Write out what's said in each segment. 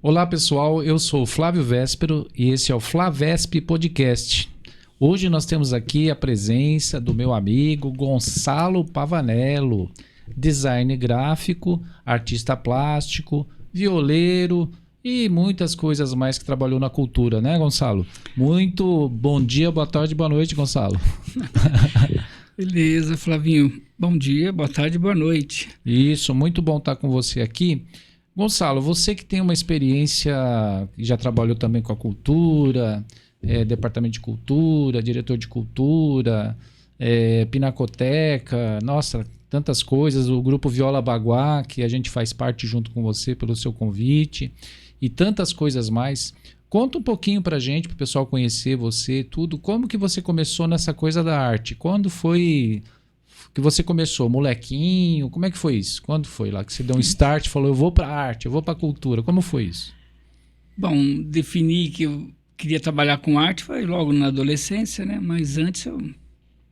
Olá pessoal, eu sou o Flávio Véspero e esse é o Flavesp Podcast. Hoje nós temos aqui a presença do meu amigo Gonçalo Pavanello, design gráfico, artista plástico, violeiro e muitas coisas mais que trabalhou na cultura, né, Gonçalo? Muito bom dia, boa tarde, boa noite, Gonçalo. Beleza, Flavinho. Bom dia, boa tarde, boa noite. Isso, muito bom estar com você aqui. Gonçalo, você que tem uma experiência, já trabalhou também com a cultura, departamento de cultura, diretor de cultura, pinacoteca, nossa, tantas coisas, o grupo Viola Baguá, que a gente faz parte junto com você pelo seu convite, e tantas coisas mais. Conta um pouquinho pra gente, pro pessoal conhecer você, tudo, como que você começou nessa coisa da arte? Quando foi que você começou, molequinho? Como é que foi isso? Quando foi lá que você deu um start e falou, eu vou pra arte, eu vou pra cultura? Como foi isso? Bom, defini que eu queria trabalhar com arte foi logo na adolescência, né? Mas antes eu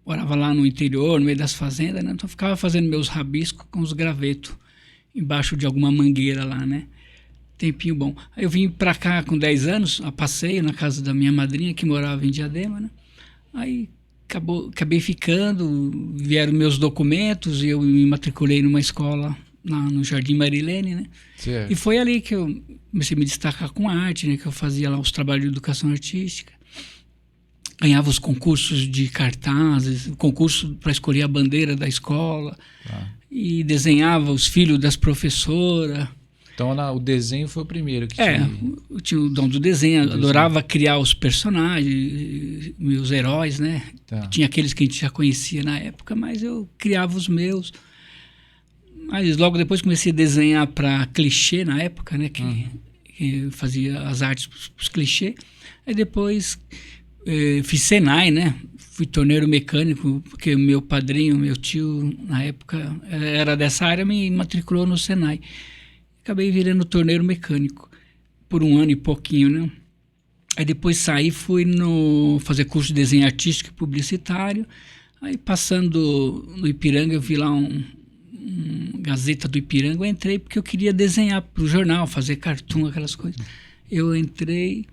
morava lá no interior, no meio das fazendas, né? Então eu ficava fazendo meus rabiscos com os gravetos embaixo de alguma mangueira lá, né? Tempinho bom. Aí eu vim pra cá com 10 anos, a passeio na casa da minha madrinha, que morava em Diadema, né? Aí acabei ficando, vieram meus documentos e eu me matriculei numa escola lá no Jardim Marilene, né? Certo. E foi ali que eu comecei a me destacar com a arte, né? Que eu fazia lá os trabalhos de educação artística. Ganhava os concursos de cartazes, concurso para escolher a bandeira da escola. Tá. E desenhava os filhos das professoras. Então o desenho foi o primeiro que Eu tinha o dom do desenho, adorava criar os personagens, meus heróis, né? Tá. Tinha aqueles que a gente já conhecia na época, mas eu criava os meus. Mas logo depois comecei a desenhar para clichê na época, né? Que eu fazia as artes para os clichês. Aí depois fiz Senai, né? Fui torneiro mecânico, porque meu padrinho, meu tio, na época, era dessa área, me matriculou no Senai. Acabei virando torneiro mecânico por um ano e pouquinho, né? Aí depois saí, fui fazer curso de desenho artístico e publicitário. Aí passando no Ipiranga, eu vi lá um Gazeta do Ipiranga. Eu entrei porque eu queria desenhar para o jornal, fazer cartoon, aquelas coisas. Eu entrei,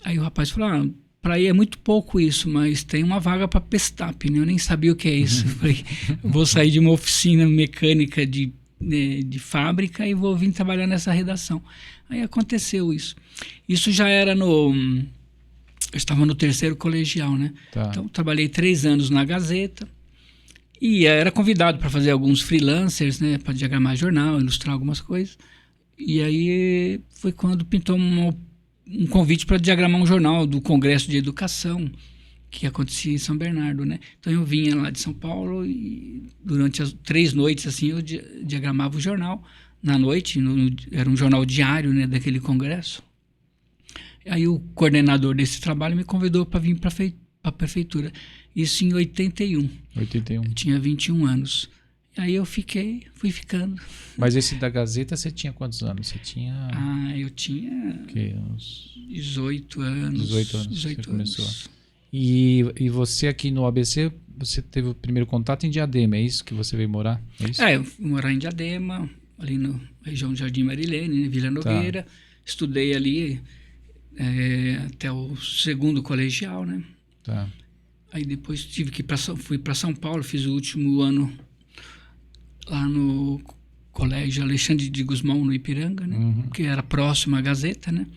aí o rapaz falou, para ir é muito pouco isso, mas tem uma vaga para Pestap, né? Eu nem sabia o que é isso. Eu falei, vou sair de uma oficina mecânica de fábrica e vou vir trabalhar nessa redação. Aí aconteceu isso. Isso já era eu estava no terceiro colegial, né? Tá. Então trabalhei 3 anos na Gazeta e era convidado para fazer alguns freelancers, né? Para diagramar jornal, ilustrar algumas coisas. E aí foi quando pintou um convite para diagramar um jornal do Congresso de Educação que acontecia em São Bernardo, né? Então eu vinha lá de São Paulo e durante as 3 noites assim eu diagramava o jornal. Na noite, era um jornal diário, né, daquele congresso. Aí o coordenador desse trabalho me convidou para vir para a prefeitura. Isso em 81. 81. Eu tinha 21 anos. Aí eu fui ficando. Mas esse da Gazeta você tinha quantos anos? Você tinha... Eu tinha... Uns 18 anos. 18 anos 18 você anos. começou. E você aqui no ABC, você teve o primeiro contato em Diadema, é isso que você veio morar? É isso? Eu fui morar em Diadema, ali na região do Jardim Marilene, né, Vila Nogueira. Tá. Estudei ali até o segundo colegial, né? Tá. Aí depois fui para São Paulo, fiz o último ano lá no colégio Alexandre de Gusmão, no Ipiranga, né? Que era próximo à Gazeta, né?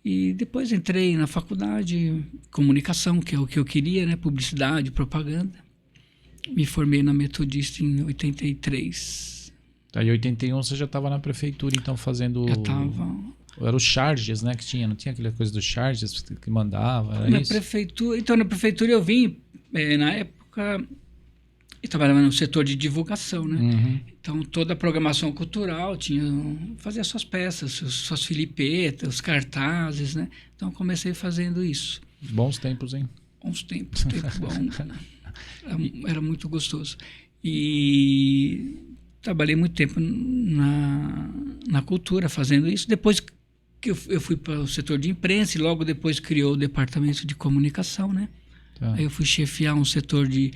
E depois entrei na faculdade, comunicação, que é o que eu queria, né? Publicidade, propaganda. Me formei na Metodista em 83. Aí em 81 você já estava na prefeitura, então fazendo... Já estava... Era os charges, né, que tinha, não tinha aquela coisa dos charges que mandava, era na isso? Prefeitura, então na prefeitura eu vim, na época, eu trabalhava no setor de divulgação, né? Então toda a programação cultural fazia suas peças, suas filipetas, os cartazes, né? Então comecei fazendo isso. Bons tempos, hein? Bons tempos, tempo bom. Era muito gostoso. E trabalhei muito tempo na cultura fazendo isso. Depois que eu fui para o setor de imprensa e logo depois criou o departamento de comunicação, né? Tá. Aí eu fui chefiar um setor de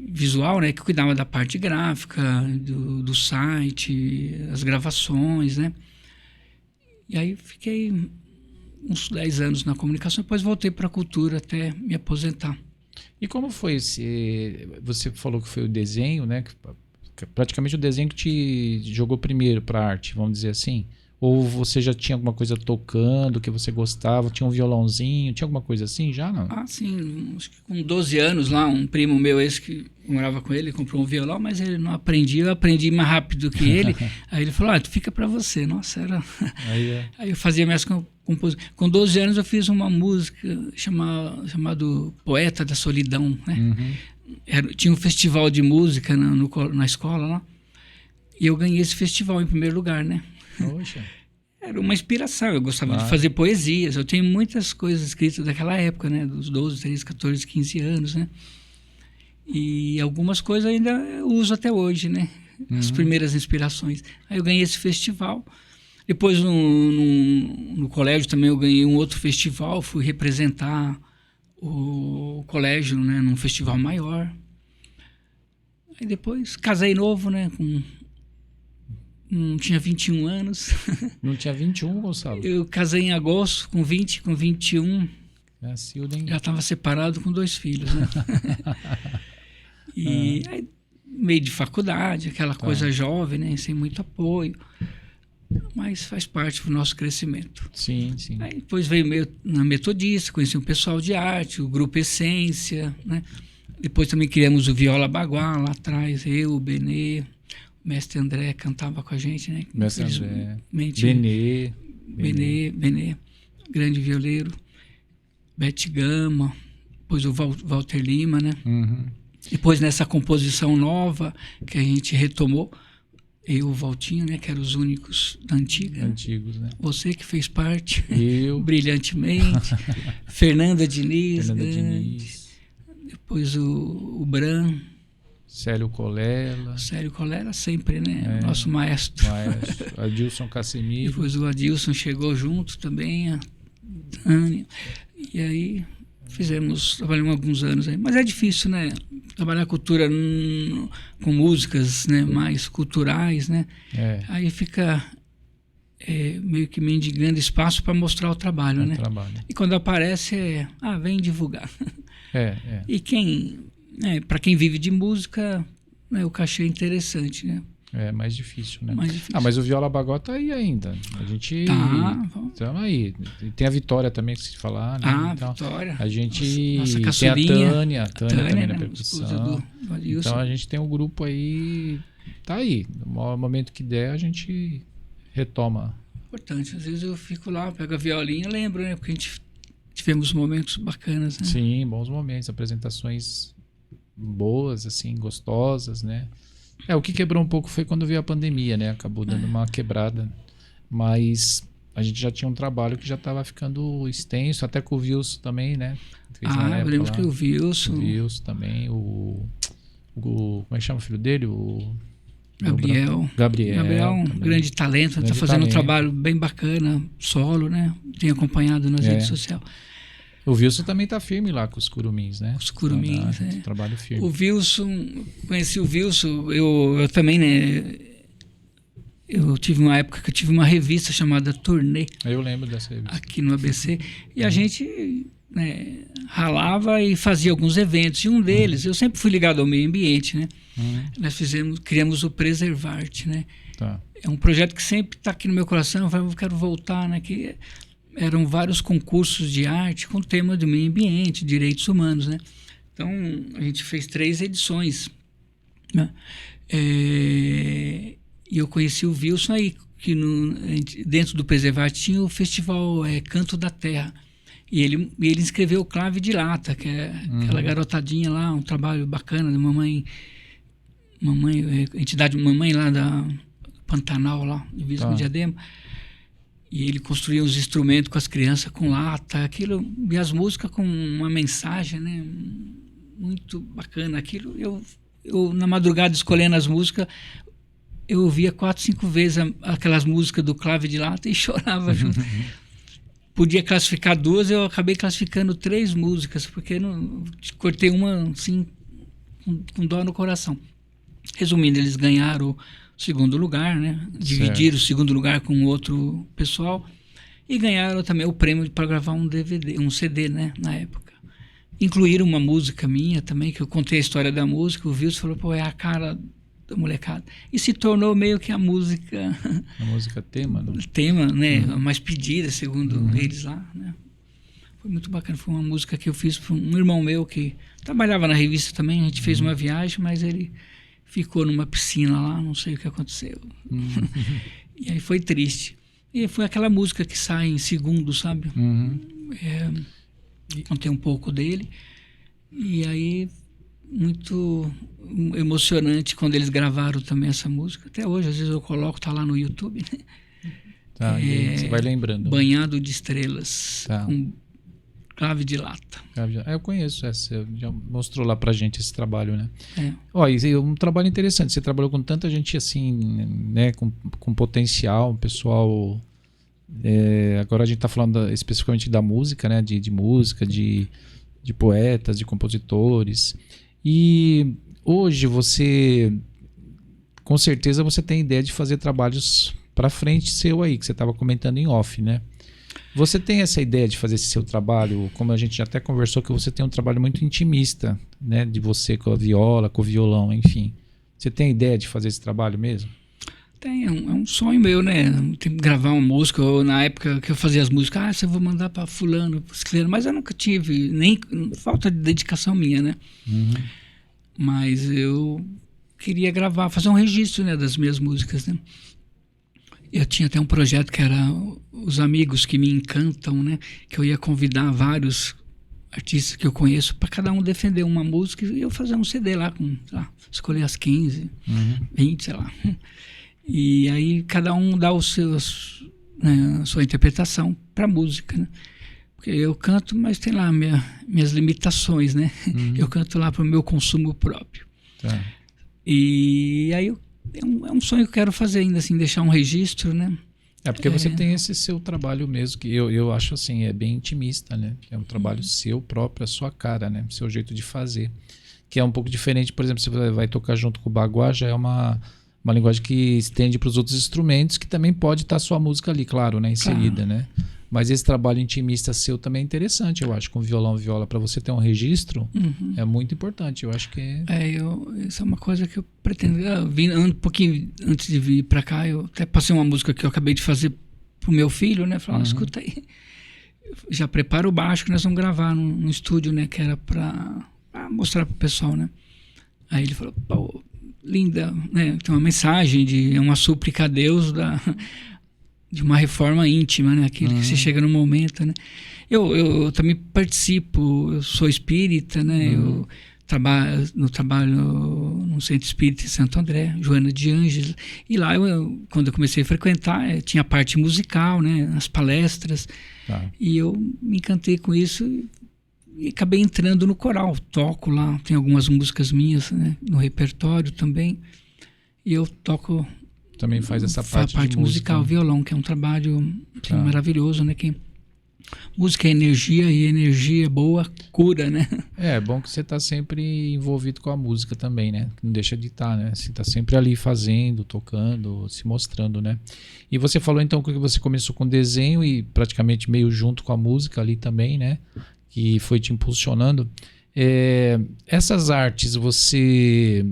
visual, né? Que cuidava da parte gráfica, do site, as gravações, né? E aí fiquei uns 10 anos na comunicação, depois voltei para a cultura até me aposentar. E como foi você falou que foi o desenho, né? Praticamente o desenho que te jogou primeiro para arte, vamos dizer assim? Ou você já tinha alguma coisa tocando que você gostava? Tinha um violãozinho? Tinha alguma coisa assim já, não? Ah, sim. Acho que com 12 anos lá, um primo meu, esse que morava com ele, comprou um violão, mas ele não aprendia. Eu aprendi mais rápido que ele. Aí ele falou, fica para você. Nossa, era... Aí eu fazia minhas composições. Com 12 anos eu fiz uma música chamado Poeta da Solidão, né? Tinha um festival de música na escola lá. E eu ganhei esse festival em primeiro lugar, né? Poxa. Era uma inspiração, eu gostava de fazer poesias. Eu tenho muitas coisas escritas daquela época, né? Dos 12, 13, 14, 15 anos, né? E algumas coisas ainda eu uso até hoje, né? As primeiras inspirações. Aí eu ganhei esse festival. Depois, no colégio também, eu ganhei um outro festival. Fui representar o colégio, né? Num festival maior. Aí depois, casei novo, né? Não tinha 21 anos. Não tinha 21, Gonçalo? Eu casei em agosto, com 20, com 21. Já estava separado com 2 filhos, né? E aí, meio de faculdade, aquela coisa jovem, né? Sem muito apoio. Mas faz parte do nosso crescimento. Sim, sim. Aí depois veio na Metodista, conheci um pessoal de arte, o Grupo Essência, né? Depois também criamos o Viola Baguá lá atrás, eu, o Benê. O mestre André cantava com a gente, né? Mestre André. Benê, grande violeiro. Bete Gama, depois o Walter Lima, né? Depois nessa composição nova que a gente retomou, eu e o Valtinho, né? Que eram os únicos da antiga. Antigos, né? Você que fez parte. Eu. Brilhantemente. Fernanda Diniz. Depois o Bran. Célio Colella sempre, né? Nosso maestro. Adilson Casemiro. Depois o Adilson chegou junto também, a Tânia. E aí trabalhamos alguns anos aí. Mas é difícil, né? Trabalhar cultura com músicas, né? Mais culturais, né? Aí fica meio que mendigando espaço para mostrar o trabalho, né? E quando aparece vem divulgar. E para quem vive de música, né, o cachê é interessante, né? É mais difícil, né? Mas o Viola Baguá tá aí ainda. A gente... Estamos aí. Tem a Vitória também, que se falar, né? Então, Vitória. A gente nossa tem a Tânia também né, na percussão. Então a gente tem um grupo aí... Tá aí. No momento que der, a gente retoma. Importante. Às vezes eu fico lá, pego a violinha e lembro, né? Porque a gente tivemos momentos bacanas, né? Sim, bons momentos. Apresentações boas, assim, gostosas, né? O que quebrou um pouco foi quando veio a pandemia, né? Acabou dando uma quebrada. Mas a gente já tinha um trabalho que já estava ficando extenso, até com o Wilson também, né? Eu lembro que o Wilson... O Wilson também, como é que chama o filho dele? O Gabriel, um grande talento, está fazendo um trabalho bem bacana, solo, né? Tem acompanhado nas redes sociais. O Wilson também está firme lá com os curumins, né? Os curumins, Trabalho firme. O Wilson, conheci o Wilson, eu também, né? Eu tive uma época que eu tive uma revista chamada Turnê. Eu lembro dessa revista. Aqui no ABC. E a gente, né, ralava e fazia alguns eventos. E um deles, eu sempre fui ligado ao meio ambiente, né? Nós criamos o Preservarte, né? É um projeto que sempre está aqui no meu coração. Eu quero voltar, né? Que eram vários concursos de arte com o tema do meio ambiente, direitos humanos, né? Então, a gente fez 3 edições, né? E eu conheci o Wilson aí, que dentro do Preservarte tinha o festival Canto da Terra. E ele inscreveu o Clave de Lata, que é aquela garotadinha lá, um trabalho bacana da entidade mamãe lá da Pantanal, lá, divisa com Diadema. E ele construía os instrumentos com as crianças, com lata, aquilo, e as músicas com uma mensagem, né? Muito bacana. Aquilo, eu na madrugada escolhendo as músicas, eu ouvia 4, 5 vezes aquelas músicas do Clave de Lata e chorava junto. Podia classificar 2, eu acabei classificando 3 músicas, porque cortei uma assim, com dó no coração. Resumindo, eles ganharam o segundo lugar, né? Dividiram o segundo lugar com outro pessoal e ganharam também o prêmio para gravar um DVD, um CD, né? Na época. Incluíram uma música minha também, que eu contei a história da música, o Wilson falou, pô, é a cara da molecada. E se tornou meio que a música... A música tema, né? Tema, né? A mais pedida, segundo eles lá, né? Foi muito bacana. Foi uma música que eu fiz para um irmão meu que trabalhava na revista também. A gente fez uma viagem, mas ele ficou numa piscina lá, não sei o que aconteceu. E aí foi triste. E foi aquela música que sai em segundo, sabe? Contei um pouco dele. E aí, muito emocionante quando eles gravaram também essa música. Até hoje, às vezes eu coloco, tá lá no YouTube, né? Tá, e aí você vai lembrando. Banhado de Estrelas, tá. Com clave de lata. Eu conheço essa, já mostrou lá pra gente esse trabalho, né? Ó, e é um trabalho interessante, você trabalhou com tanta gente assim, né, com potencial, pessoal, agora a gente tá falando especificamente da música, né, de música, de poetas, de compositores, e hoje você, com certeza você tem ideia de fazer trabalhos pra frente seu aí, que você tava comentando em off, né? Você tem essa ideia de fazer esse seu trabalho, como a gente já até conversou, que você tem um trabalho muito intimista, né? De você com a viola, com o violão, enfim. Você tem a ideia de fazer esse trabalho mesmo? Tem, é um sonho meu, né? Tem que gravar uma música, ou na época que eu fazia as músicas, eu vou mandar para fulano, mas eu nunca tive, nem falta de dedicação minha, né? Mas eu queria gravar, fazer um registro, né, das minhas músicas, né? Eu tinha até um projeto que era Os Amigos que Me Encantam, né? Que eu ia convidar vários artistas que eu conheço para cada um defender uma música e eu fazer um CD lá, com, sei lá, escolher as 15, 20, sei lá. E aí cada um dá os seus, né, a sua interpretação para a música, né? Porque eu canto, mas tem lá minhas limitações, né? Eu canto lá para o meu consumo próprio. Tá. E aí é um sonho que eu quero fazer ainda, assim, deixar um registro, né? Porque você tem esse seu trabalho mesmo, que eu acho assim, é bem intimista, né? É um trabalho seu próprio, a sua cara, né? Seu jeito de fazer. Que é um pouco diferente, por exemplo, se você vai tocar junto com o baguá, já é uma linguagem que estende para os outros instrumentos, que também pode estar a sua música ali, claro, né? Inserida, né? Mas esse trabalho intimista seu também é interessante, eu acho, com violão e viola, para você ter um registro, é muito importante, eu acho que isso é uma coisa que eu pretendo, um pouquinho antes de vir para cá, eu até passei uma música que eu acabei de fazer pro meu filho, né, falando, escuta aí, já prepara o baixo que nós vamos gravar no estúdio, né, que era para mostrar pro pessoal, né, aí ele falou, pô, linda, né, tem uma mensagem, é uma súplica a Deus de uma reforma íntima, né? Aquilo que você chega no momento, né? Eu também participo, eu sou espírita, né? Eu trabalho no Centro Espírita em Santo André, Joana de Ângeles, e lá quando eu comecei a frequentar, tinha a parte musical, né? As palestras, e eu me encantei com isso e acabei entrando no coral, toco lá, tem algumas músicas minhas, né? No repertório também, e eu toco... Também faz essa parte de musical, música, violão, que é um trabalho maravilhoso, né? Música é energia e energia boa cura, né? É bom que você está sempre envolvido com a música também, né? Não deixa de estar, né? Você está sempre ali fazendo, tocando, se mostrando, né? E você falou então que você começou com desenho e praticamente meio junto com a música ali também, né? Que foi te impulsionando. Essas artes, você...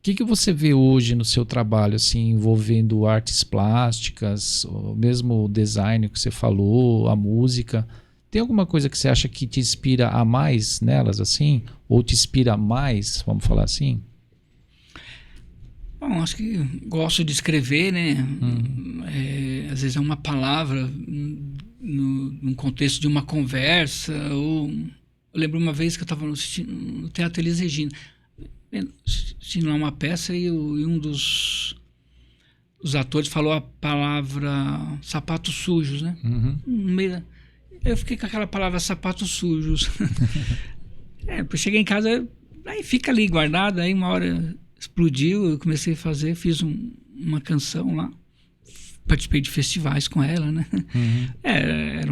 O que você vê hoje no seu trabalho, assim, envolvendo artes plásticas, ou mesmo o design que você falou, a música? Tem alguma coisa que você acha que te inspira a mais nelas, assim? Ou te inspira mais, vamos falar assim? Bom, acho que gosto de escrever, né? Às vezes é uma palavra num contexto de uma conversa. Eu lembro uma vez que eu estava no Teatro Elis Regina, assistindo lá uma peça e um dos atores falou a palavra sapatos sujos, né? No meio eu fiquei com aquela palavra sapatos sujos. Eu cheguei em casa, aí fica ali guardado, aí uma hora explodiu, eu comecei a fazer, fiz uma canção lá, participei de festivais com ela, né? Era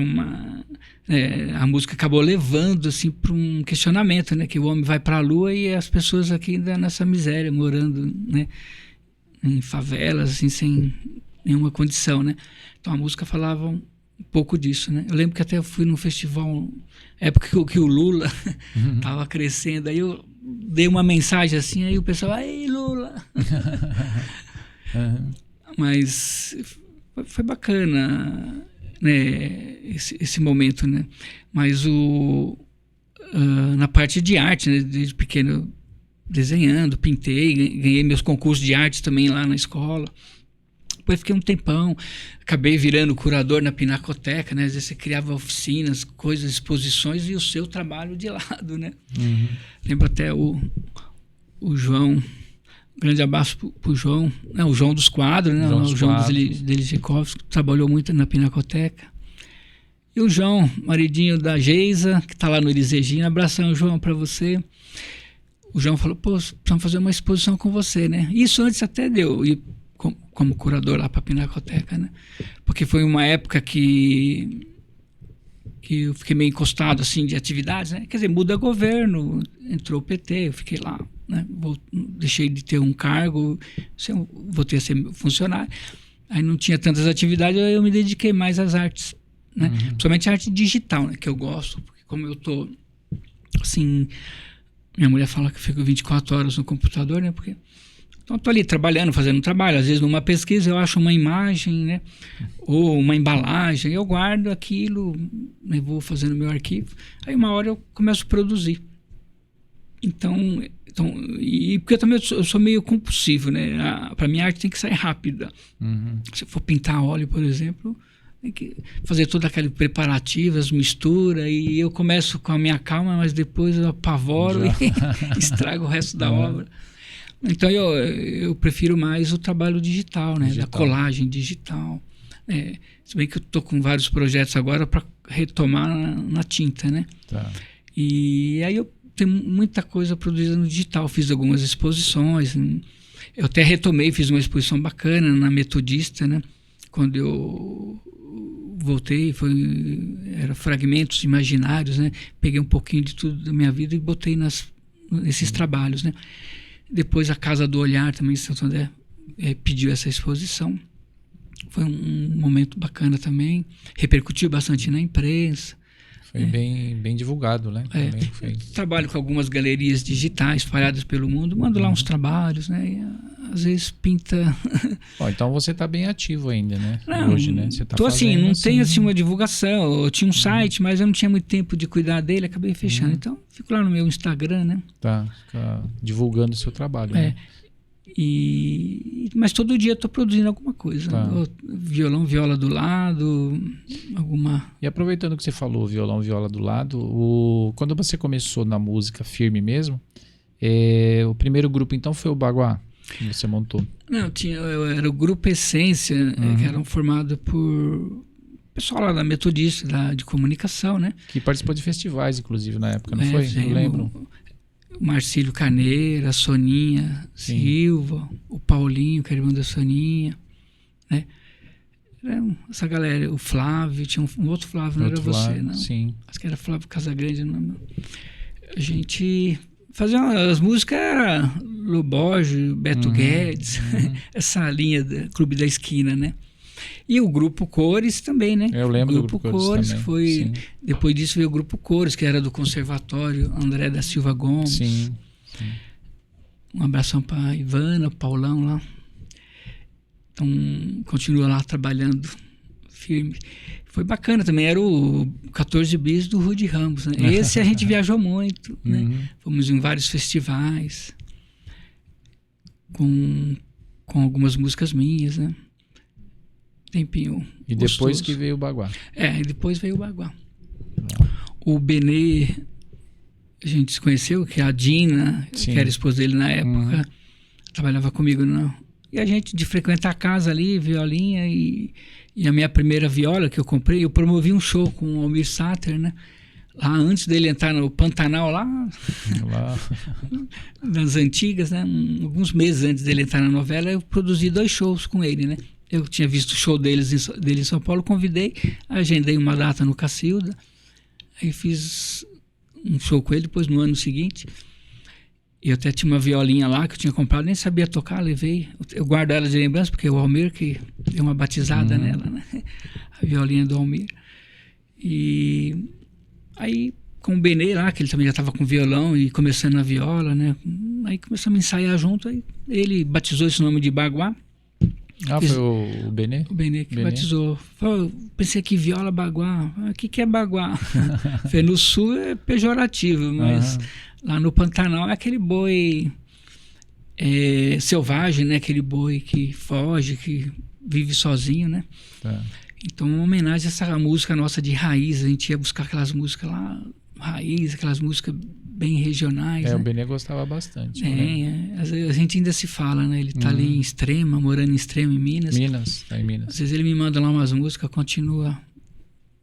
a música acabou levando assim para um questionamento, né? Que o homem vai para a lua e as pessoas aqui ainda nessa miséria, morando, né? Em favelas, assim, sem nenhuma condição, né? Então a música falava um pouco disso, né? Eu lembro que até eu fui num festival, época que o Lula estava crescendo, aí eu dei uma mensagem assim, aí o pessoal, aí Lula! Mas foi bacana, né, esse momento, né? Mas na parte de arte, né, desde pequeno desenhando, pintei, ganhei meus concursos de arte também lá na escola. Depois fiquei um tempão, acabei virando curador na Pinacoteca, né? Às vezes você criava oficinas, coisas, exposições e o seu trabalho de lado, né? Lembro até o João, um grande abraço pro João, né? O João dos Quadros, né? O João dos Deligikovski, trabalhou muito na Pinacoteca. E o João, maridinho da Geisa, que está lá no Elis Regina, abração, João, para você. O João falou, pô, precisamos fazer uma exposição com você, né? Isso antes até deu ir como curador lá para a Pinacoteca, né? Porque foi uma época que eu fiquei meio encostado assim de atividades, né? Quer dizer, muda governo, entrou o PT, eu fiquei lá, né? Deixei de ter um cargo, voltei a ser funcionário. Aí não tinha tantas atividades, aí eu me dediquei mais às artes, né? Principalmente a arte digital, né? Que eu gosto, porque como eu tô assim, minha mulher fala que eu fico 24 horas no computador, né? Porque então, estou ali trabalhando, fazendo um trabalho. Às vezes, numa pesquisa, eu acho uma imagem, né? Ou uma embalagem. Eu guardo aquilo, né? Vou fazendo meu arquivo. Aí, uma hora, eu começo a produzir. Então e porque eu também sou meio compulsivo, né? Para mim, a arte tem que sair rápida. Se eu for pintar óleo, por exemplo, tem que fazer todo aquele preparativo, as misturas. E eu começo com a minha calma, mas depois eu apavoro e estrago o resto da obra. Então eu prefiro mais o trabalho digital, né? Da colagem digital. Se bem que eu estou com vários projetos agora para retomar na tinta, né? Tá. E aí eu tenho muita coisa produzida no digital. Fiz algumas exposições. Eu até retomei, fiz uma exposição bacana na Metodista, né? Quando eu voltei, era fragmentos imaginários, né? Peguei um pouquinho de tudo da minha vida e botei nesses trabalhos, né? Depois a Casa do Olhar também em Santo André pediu essa exposição. Foi um momento bacana também. Repercutiu bastante na imprensa. Foi bem divulgado, né? Trabalho com algumas galerias digitais espalhadas pelo mundo. Mando lá uns trabalhos, né? E, às vezes pinta... Então você está bem ativo ainda, né? Não, hoje, né? Você tá assim, não tem assim uma divulgação. Eu tinha um site, mas eu não tinha muito tempo de cuidar dele, acabei fechando. Então, fico lá no meu Instagram, né? Tá, fica divulgando o seu trabalho, né? Mas todo dia eu tô produzindo alguma coisa. Tá. Violão, viola do lado, alguma... E aproveitando que você falou violão, viola do lado, quando você começou na música firme mesmo, o primeiro grupo então foi o Baguá, que você montou? Não, era o Grupo Essência, que era formado por pessoal lá da Metodista, de comunicação, né? Que participou de festivais, inclusive, na época, não foi? Eu lembro. O Marcílio Carneiro, a Soninha Silva, o Paulinho, que era irmão da Soninha, né? Essa galera, o Flávio, tinha um outro Flávio, não era você, não? Sim. Acho que era Flávio Casagrande, não. A gente fazia as músicas, era Lu Borges, Beto Guedes, essa linha do Clube da Esquina, né? E o Grupo Cores também, né? Eu lembro do Grupo Cores também. Foi, depois disso veio o Grupo Cores, que era do Conservatório André da Silva Gomes. Sim. Um abração para Ivana, Paulão lá. Então, continua lá trabalhando firme. Foi bacana também, era o 14 Bis do Rudy Ramos, né? Esse a gente viajou muito, né? Fomos em vários festivais com algumas músicas minhas, né? Tempinho e gostoso. Depois que veio o Baguá. E depois veio o Baguá. O Benê, a gente se conheceu, que a Dina, que era esposa dele na época, trabalhava comigo. E a gente, de frequentar a casa ali, violinha, e a minha primeira viola que eu comprei, eu promovi um show com o Almir Sater, né? Lá antes dele entrar no Pantanal, lá nas antigas, né? Alguns meses antes dele entrar na novela, eu produzi 2 shows com ele, né? Eu tinha visto o show dele em São Paulo, convidei, agendei uma data no Cacilda, aí fiz um show com ele, depois no ano seguinte. Eu até tinha uma violinha lá que eu tinha comprado, nem sabia tocar, levei. Eu guardo ela de lembrança, porque o Almir que deu uma batizada nela, né? A violinha do Almir. E aí, com o Benê lá, que ele também já estava com violão e começando a viola, né? Aí começamos a ensaiar junto, aí ele batizou esse nome de Baguá. Foi o Benê? O Benê que batizou. Falei, pensei que viola Baguá. O que é Baguá? Falei, no sul é pejorativo, mas lá no Pantanal é aquele boi selvagem, né? Aquele boi que foge, que vive sozinho, né? Tá. Então, uma homenagem a essa música nossa de raiz. A gente ia buscar aquelas músicas lá, raiz, aquelas músicas bem regionais. O né? Benê gostava bastante. A gente ainda se fala, né? Ele tá ali em Extrema, morando em Extrema, em Minas. Tá em Minas. Às vezes ele me manda lá umas músicas, continua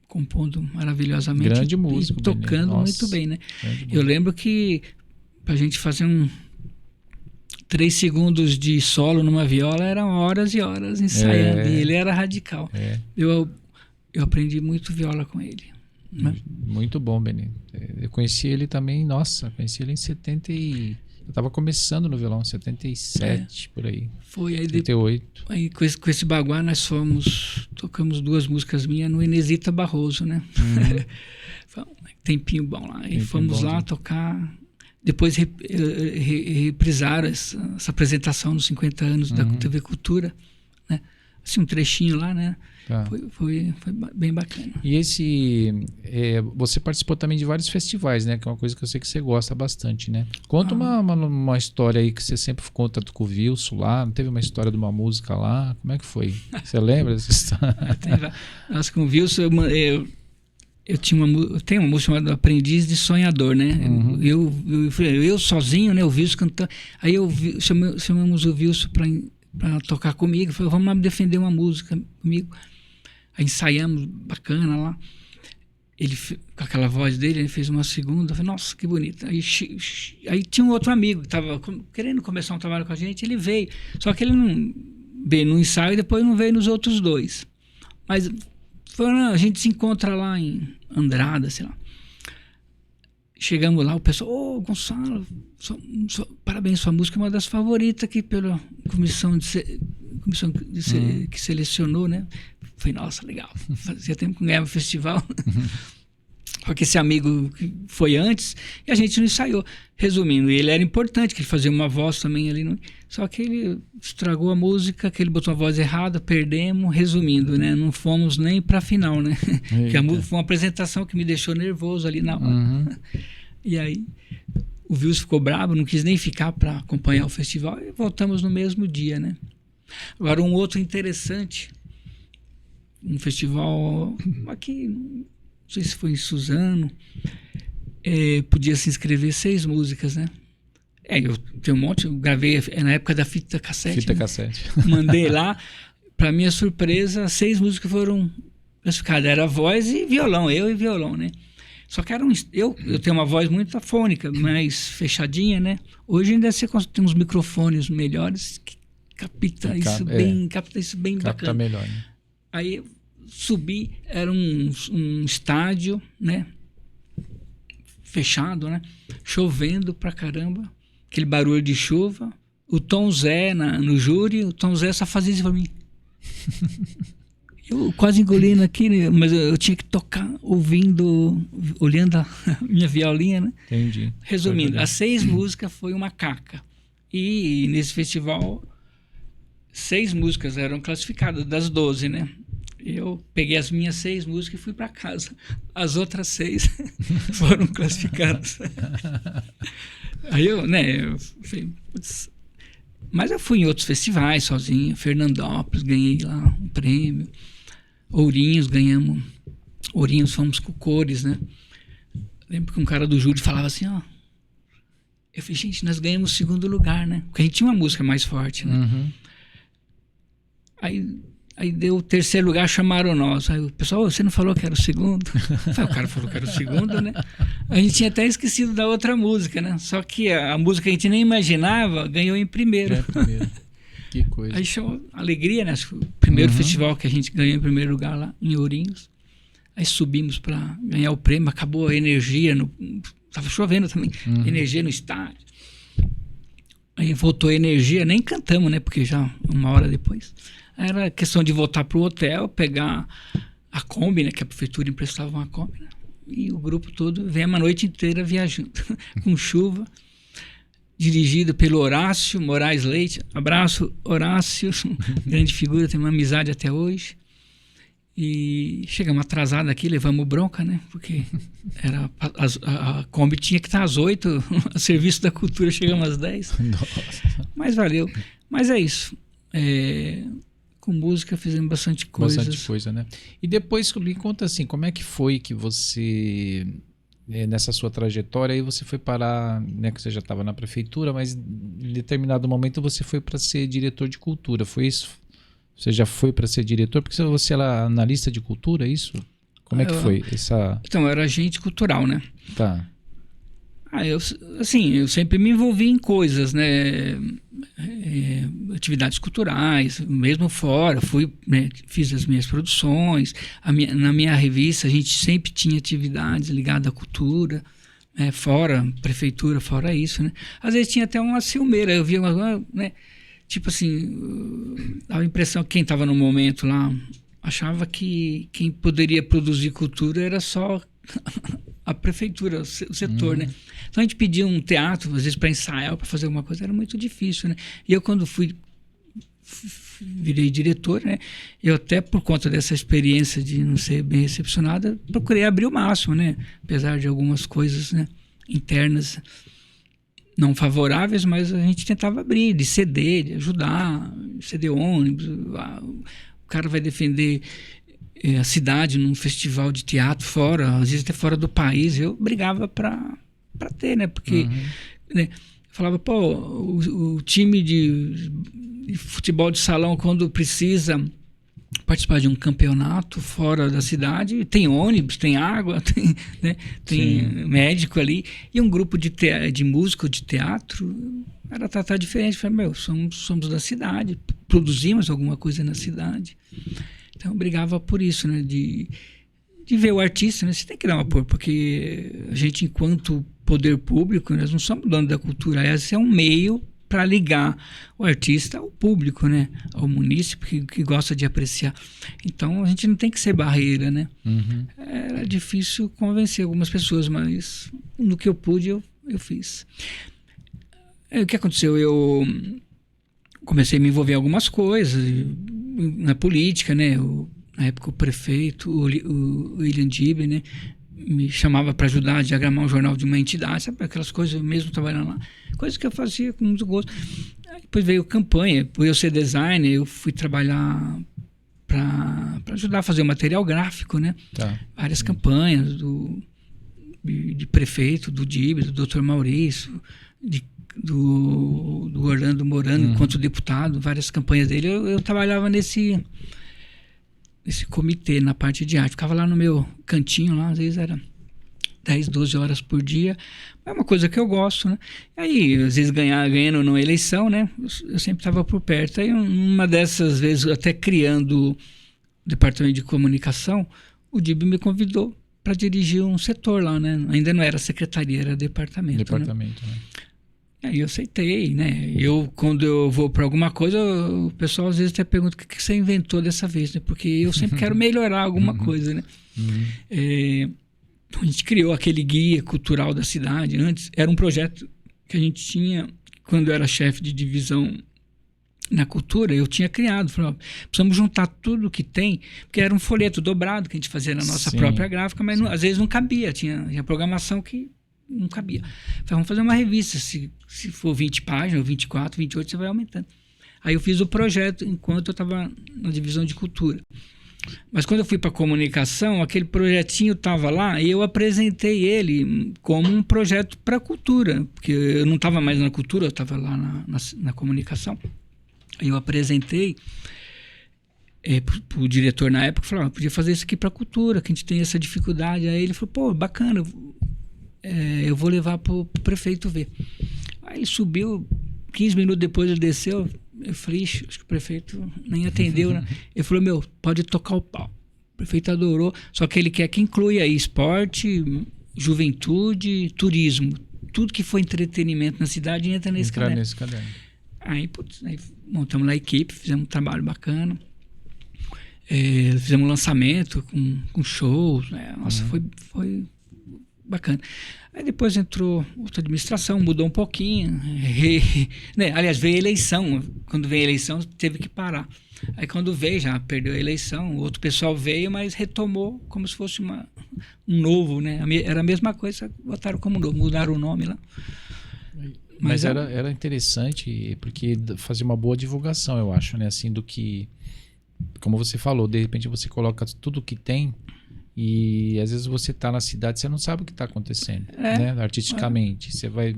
compondo maravilhosamente. Grande músico, e tocando muito bem, né? Eu lembro que pra gente fazer 3 segundos de solo numa viola eram horas e horas ensaiando. E ele era radical. Eu aprendi muito viola com ele. Né? Muito bom, Benê. Eu conheci ele também, conheci ele em 70 e... Eu tava começando no violão, 77, por aí. Foi aí 78. Aí com esse Baguá nós tocamos 2 músicas minhas no Inesita Barroso, né? Tempinho bom lá. E fomos lá tocar. Depois reprisaram essa apresentação nos 50 anos da TV Cultura, né? Assim, um trechinho lá, né? Tá. Foi bem bacana. E você participou também de vários festivais, né? Que é uma coisa que eu sei que você gosta bastante, né? Conta uma história aí que você sempre conta com o Wilson lá. Não teve uma história de uma música lá? Como é que foi? Você lembra dessa história? Nossa, com o Wilson eu tenho uma música chamada Aprendiz de Sonhador, né? Eu sozinho, né? O Wilson cantando. Aí chamamos o Wilson para tocar comigo. Falei, vamos lá defender uma música comigo. Aí ensaiamos, bacana lá. Ele, com aquela voz dele, ele fez uma segunda. Eu falei, nossa, que bonito. Aí tinha um outro amigo que estava querendo começar um trabalho com a gente. Ele veio. Só que ele não veio no ensaio e depois não veio nos outros 2. Mas a gente se encontra lá em Andrada, sei lá. Chegamos lá, o pessoal, Gonçalo, parabéns, sua música é uma das favoritas aqui pela comissão que selecionou, né? Falei, nossa, legal. Fazia tempo que não ganhava festival. Porque esse amigo foi antes e a gente não ensaiou. Resumindo, ele era importante, que ele fazia uma voz também ali. Só que ele estragou a música, que ele botou a voz errada, perdemos. Resumindo, né? Não fomos nem pra final, né? Que a música foi uma apresentação que me deixou nervoso ali na hora. E aí o Wilson ficou bravo, não quis nem ficar para acompanhar o festival e voltamos no mesmo dia, né? Agora, um outro interessante, um festival aqui, não sei se foi em Suzano, podia se inscrever 6 músicas, né? Eu tenho um monte, eu gravei na época da fita cassete. Fita cassete. Mandei lá, para minha surpresa, 6 músicas foram classificadas. Era voz e violão, eu e violão, né? Só que eu tenho uma voz muito afônica, mais fechadinha, né? Hoje ainda você tem uns microfones melhores que capta isso bem bacana. Capta melhor, né? Aí eu subi, era um estádio, né? Fechado, né? Chovendo pra caramba, aquele barulho de chuva. O Tom Zé no júri, o Tom Zé só fazia isso pra mim. Eu quase engolindo aqui, né? Mas eu tinha que tocar ouvindo, olhando a minha violinha, né? Entendi. Resumindo, as 6 músicas foi uma caca. E nesse festival, 6 músicas eram classificadas, das 12, né? Eu peguei as minhas 6 músicas e fui para casa. As outras 6 foram classificadas. Aí eu falei, putz. Mas eu fui em outros festivais sozinho, Fernandópolis, ganhei lá um prêmio. Ourinhos, ganhamos. Ourinhos, fomos com cores, né? Lembro que um cara do júri falava assim, ó. Eu falei, gente, nós ganhamos 2º lugar, né? Porque a gente tinha uma música mais forte, né? Aí deu o 3º lugar, chamaram nós. Aí o pessoal, você não falou que era o 2º? O cara falou que era o 2º, né? A gente tinha até esquecido da outra música, né? Só que a música que a gente nem imaginava ganhou em primeiro. Que coisa. Aí chamou Alegria, né? O primeiro festival que a gente ganhou em primeiro lugar lá em Ourinhos. Aí subimos para ganhar o prêmio, acabou a energia, tava chovendo também, energia no estádio. Aí voltou a energia, nem cantamos, né? Porque já 1 hora depois. Aí era questão de voltar pro hotel, pegar a Kombi, né? Que a prefeitura emprestava uma Kombi, né? E o grupo todo vem a noite inteira viajando, com chuva, dirigido pelo Horácio Moraes Leite. Abraço, Horácio, grande figura, tem uma amizade até hoje. E chegamos atrasados aqui, levamos bronca, né? Porque a Kombi tinha que estar às 8, a serviço da cultura chegamos às 10. Nossa. Mas valeu. Mas é isso. Com música fizemos bastante coisas. Bastante coisa, né? E depois me conta assim, como é que foi que você, nessa sua trajetória, aí você foi parar, né? Que você já estava na prefeitura, mas em determinado momento você foi para ser diretor de cultura, foi isso? Você já foi para ser diretor? Porque você era analista de cultura, é isso? Como é que foi essa... Então, eu era agente cultural, né? Tá. Eu sempre me envolvi em coisas, né? Atividades culturais, mesmo fora. Fui, né? Fiz as minhas produções. Na minha revista, a gente sempre tinha atividades ligadas à cultura. Fora prefeitura, fora isso, né? Às vezes tinha até uma ciumeira. Eu via uma... né? Tipo assim, dava a impressão que quem estava no momento lá achava que quem poderia produzir cultura era só a prefeitura, o setor, né? Então a gente pedia um teatro, às vezes para ensaiar, para fazer alguma coisa, era muito difícil, né? E eu quando virei diretor, né? Eu até por conta dessa experiência de não ser bem recepcionada, procurei abrir o máximo, né? Apesar de algumas coisas, né, internas não favoráveis, mas a gente tentava abrir, de ceder, de ajudar, ceder ônibus. O cara vai defender a cidade num festival de teatro fora, às vezes até fora do país. Eu brigava para ter, né? Porque né, eu falava, pô, o time de futebol de salão, quando precisa participar de um campeonato fora da cidade, tem ônibus, tem água, tem, né, tem médico ali, e um grupo de músico de teatro era tratar diferente. Eu falei, somos da cidade, produzimos alguma coisa na cidade. Então eu brigava por isso, né, de ver o artista, né, você tem que dar um apoio, porque a gente, enquanto poder público, nós não somos dono da cultura, esse é um meio para ligar o artista ao público, né? Ao munícipe que gosta de apreciar. Então a gente não tem que ser barreira, né? Era difícil convencer algumas pessoas, mas no que eu pude eu fiz. O que aconteceu? Eu comecei a me envolver em algumas coisas na política, né? Na época o prefeito, o William Dibble, né, me chamava para ajudar a diagramar um jornal de uma entidade, sabe, aquelas coisas, eu mesmo trabalhando lá, coisas que eu fazia com muito gosto. Aí depois veio campanha, por eu ser designer, eu fui trabalhar para ajudar a fazer o material gráfico, né? Tá. Várias campanhas de prefeito, do Dibble, do Dr. Maurício, do Orlando Morano, enquanto deputado, várias campanhas dele. Eu trabalhava nesse comitê, na parte de arte. Ficava lá no meu cantinho, lá, às vezes era 10, 12 horas por dia. É uma coisa que eu gosto, né? Aí, às vezes, ganhando numa eleição, né? Eu sempre estava por perto. Aí, uma dessas vezes, até criando o departamento de comunicação, o Dibble me convidou para dirigir um setor lá, né? Ainda não era secretaria, era departamento. Departamento, né? Aí eu aceitei, né? Quando eu vou para alguma coisa, o pessoal às vezes até pergunta o que você inventou dessa vez, né? Porque eu sempre quero melhorar alguma coisa, né? A gente criou aquele guia cultural da cidade. Antes era um projeto que a gente tinha, quando eu era chefe de divisão na cultura, eu tinha criado. Falei, precisamos juntar tudo que tem, porque era um folheto dobrado que a gente fazia na nossa própria gráfica, mas às vezes não cabia, tinha programação que não cabia. Falei, vamos fazer uma revista, se for 20 páginas, 24, 28, você vai aumentando. Aí eu fiz o projeto enquanto eu estava na divisão de cultura. Mas quando eu fui para comunicação, aquele projetinho estava lá e eu apresentei ele como um projeto para cultura, porque eu não estava mais na cultura, eu estava lá na comunicação. Aí eu apresentei para o diretor na época, falou, podia fazer isso aqui para cultura, que a gente tem essa dificuldade. Aí ele falou, pô, bacana, eu vou levar para o prefeito ver. Aí ele subiu, 15 minutos depois ele desceu, Eu falei, ixi, acho que o prefeito nem atendeu, né? Ele falou, pode tocar o pau. O prefeito adorou, só que ele quer que inclua aí esporte, juventude, turismo. Tudo que for entretenimento na cidade entra nesse caderno. Aí, putz, aí montamos lá a equipe, fizemos um trabalho bacana. Fizemos um lançamento com shows, né? Nossa, foi bacana. Aí depois entrou outra administração, mudou um pouquinho, né? Aliás, veio a eleição. Quando veio a eleição, teve que parar. Aí quando veio, já perdeu a eleição, o outro pessoal veio, mas retomou como se fosse um novo, né? Era a mesma coisa, botaram como novo, mudaram o nome lá. Mas era interessante, porque fazia uma boa divulgação, eu acho, né? Assim, do que... Como você falou, de repente você coloca tudo que tem e às vezes você está na cidade, você não sabe o que está acontecendo, né? Artisticamente. Você vai...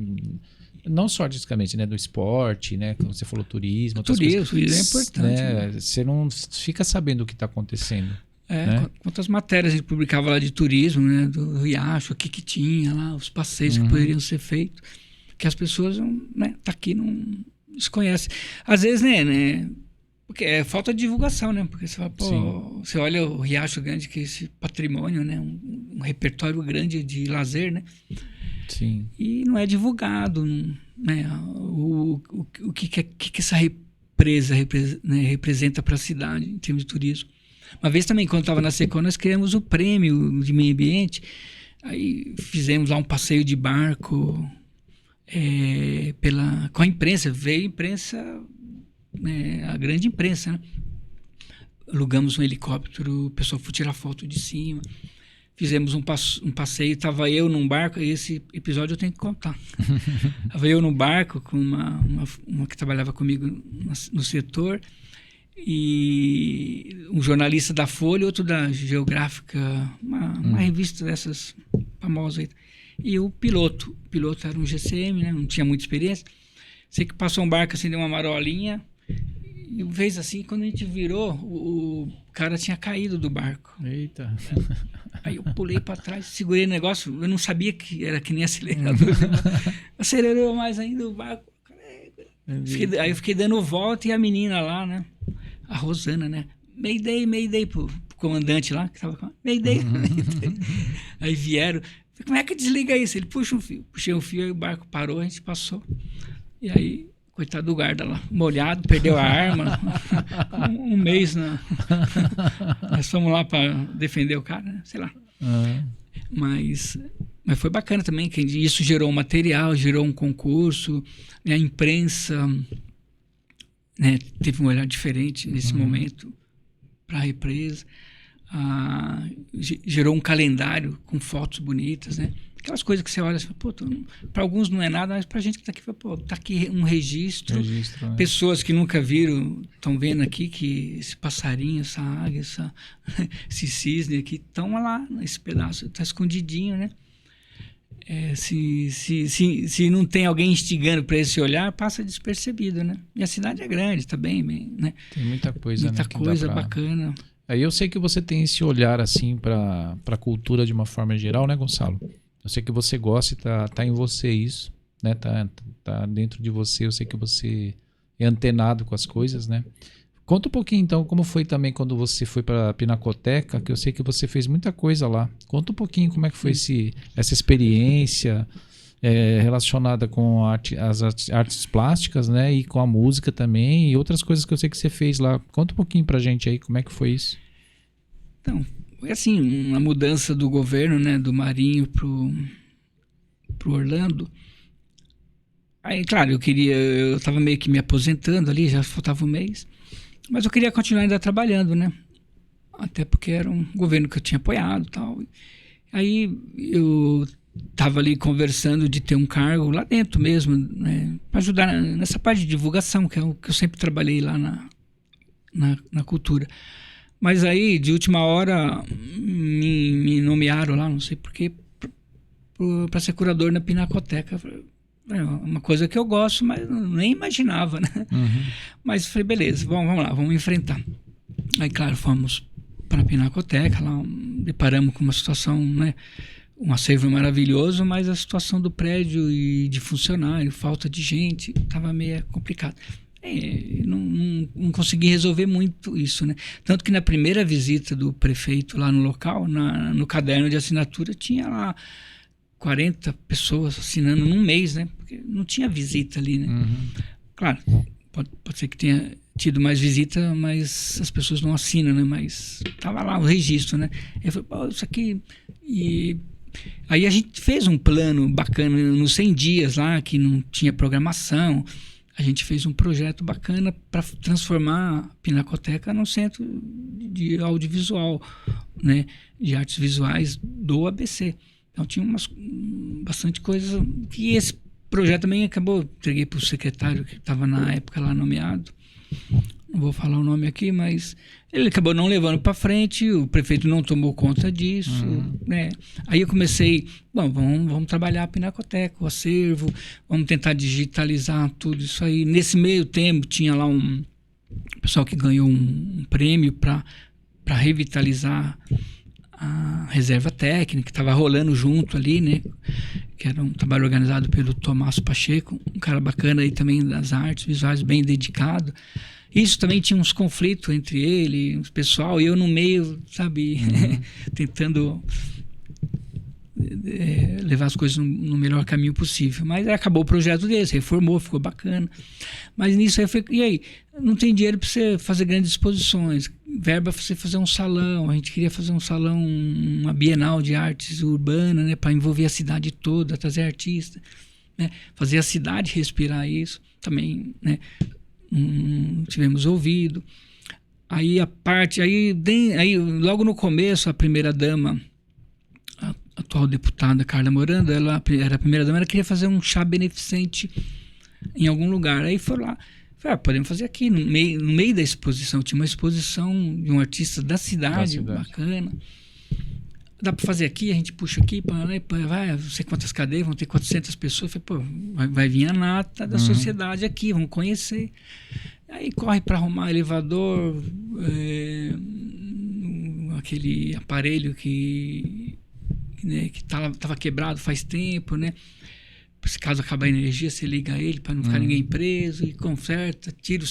Não só artisticamente, né? Do esporte, né? Como você falou, turismo. Turismo é importante. Né? Você não fica sabendo o que está acontecendo. Né? Quantas matérias a gente publicava lá de turismo, né? Do Riacho, o que tinha lá, os passeios que poderiam ser feitos, que as pessoas, né? Tá aqui, não desconhecem. Às vezes, né? Porque é falta de divulgação, né? Porque você fala, você olha o Riacho Grande, que é esse patrimônio, né? Um repertório grande de lazer, né? Sim. E não é divulgado, né? O que essa represa representa para a cidade em termos de turismo. Uma vez também, quando estava na Secom, nós criamos o prêmio de meio ambiente. Aí fizemos lá um passeio de barco com a imprensa. Veio a imprensa... a grande imprensa, né? Alugamos um helicóptero, o pessoal foi tirar foto de cima, fizemos um passeio, estava eu num barco, e esse episódio eu tenho que contar. Estava eu num barco com uma que trabalhava comigo no setor, e um jornalista da Folha, outro da Geográfica, uma revista dessas famosas aí. E o piloto era um GCM, né? Não tinha muita experiência. Sei que passou um barco assim, deu uma marolinha. E uma vez assim, quando a gente virou, o cara tinha caído do barco. Eita. Aí eu pulei para trás, segurei o negócio, eu não sabia que era que nem acelerador. Acelerou mais ainda o barco. Aí eu fiquei dando volta e a menina lá, né? A Rosana, né? Mayday pro comandante lá, que tava com Mayday. Aí vieram. Como é que desliga isso? Ele puxa um fio. Puxei um fio, aí o barco parou, a gente passou. E aí, coitado do guarda lá, molhado, perdeu a arma. um mês, né? Nós fomos lá para defender o cara, né? Sei lá. Mas foi bacana também, que isso gerou um material, gerou um concurso, né? A imprensa, né? Teve um olhar diferente nesse momento para a represa. Gerou um calendário com fotos bonitas, né? Aquelas coisas que você olha e fala, pô, para alguns não é nada, mas para a gente que está aqui, pô, tá aqui um registro. Né? Pessoas que nunca viram estão vendo aqui que esse passarinho, essa águia, esse cisne aqui estão lá nesse pedaço, está escondidinho, né? Se não tem alguém instigando para esse olhar, passa despercebido, né? E a cidade é grande, está bem, né? Tem muita coisa, muita coisa bacana. Aí eu sei que você tem esse olhar assim para a cultura de uma forma geral, né, Gonçalo? Eu sei que você gosta e tá em você isso, né? Tá dentro de você. Eu sei que você é antenado com as coisas, né? Conta um pouquinho então como foi também quando você foi para a Pinacoteca, que eu sei que você fez muita coisa lá. Conta um pouquinho como é que foi essa experiência relacionada com as artes plásticas, né? E com a música também e outras coisas que eu sei que você fez lá. Conta um pouquinho pra gente aí como é que foi isso. Então, foi assim, uma mudança do governo, né, do Marinho pro Orlando. Aí, claro, eu estava meio que me aposentando ali, já faltava um mês, mas eu queria continuar ainda trabalhando, né, até porque era um governo que eu tinha apoiado e tal. Aí eu estava ali conversando de ter um cargo lá dentro mesmo, né, para ajudar nessa parte de divulgação, que é o que eu sempre trabalhei lá na cultura. Mas aí, de última hora, me nomearam lá, não sei porquê, para ser curador na Pinacoteca. É uma coisa que eu gosto, mas nem imaginava, né? Mas falei, beleza, vamos lá, vamos enfrentar. Aí, claro, fomos para a Pinacoteca, lá deparamos com uma situação, né? Um acervo maravilhoso, mas a situação do prédio e de funcionário, falta de gente, estava meio complicado. Não consegui resolver muito isso, né? Tanto que na primeira visita do prefeito lá no local, no caderno de assinatura, tinha lá 40 pessoas assinando num mês, né? Porque não tinha visita ali, né? Claro, pode ser que tenha tido mais visita, mas as pessoas não assinam, né? Mas tava lá o registro, né? Eu falei, pô, isso aqui... E aí a gente fez um plano bacana nos 100 dias lá, que não tinha programação. A gente fez um projeto bacana para transformar a Pinacoteca num centro de audiovisual, né? De artes visuais do ABC. Então tinha bastante coisa que esse projeto também acabou, entreguei para o secretário que estava na época lá nomeado, não vou falar o nome aqui, mas ele acabou não levando para frente, o prefeito não tomou conta disso, né? Aí eu comecei, bom, vamos trabalhar a Pinacoteca, o acervo, vamos tentar digitalizar tudo isso aí. Nesse meio tempo tinha lá um pessoal que ganhou um prêmio para revitalizar a reserva técnica, que estava rolando junto ali, né? Que era um trabalho organizado pelo Tomás Pacheco, um cara bacana aí também das artes visuais, bem dedicado. Isso também tinha uns conflitos entre ele, o pessoal, e eu no meio, sabe, tentando levar as coisas no melhor caminho possível. Mas acabou o projeto deles, reformou, ficou bacana. Mas nisso aí foi, e aí? Não tem dinheiro para você fazer grandes exposições, verba para você fazer um salão. A gente queria fazer um salão, uma Bienal de Artes Urbana, né, para envolver a cidade toda, trazer artistas, né, fazer a cidade respirar isso também, né. Tivemos ouvido. Aí aí logo no começo, a primeira-dama, a atual deputada Carla Morando, ela era a primeira-dama, ela queria fazer um chá beneficente em algum lugar. Aí foi lá, falei, podemos fazer aqui, no meio da exposição. Tinha uma exposição de um artista da cidade. Bacana. Dá para fazer aqui, a gente puxa aqui, vai, não sei quantas cadeiras, vão ter 400 pessoas. Eu falei, pô, vai vir a nata da sociedade aqui, vão conhecer. Aí corre para arrumar elevador, aquele aparelho que estava quebrado faz tempo, né? Se caso acabar a energia, você liga ele para não ficar ninguém preso e conserta, tira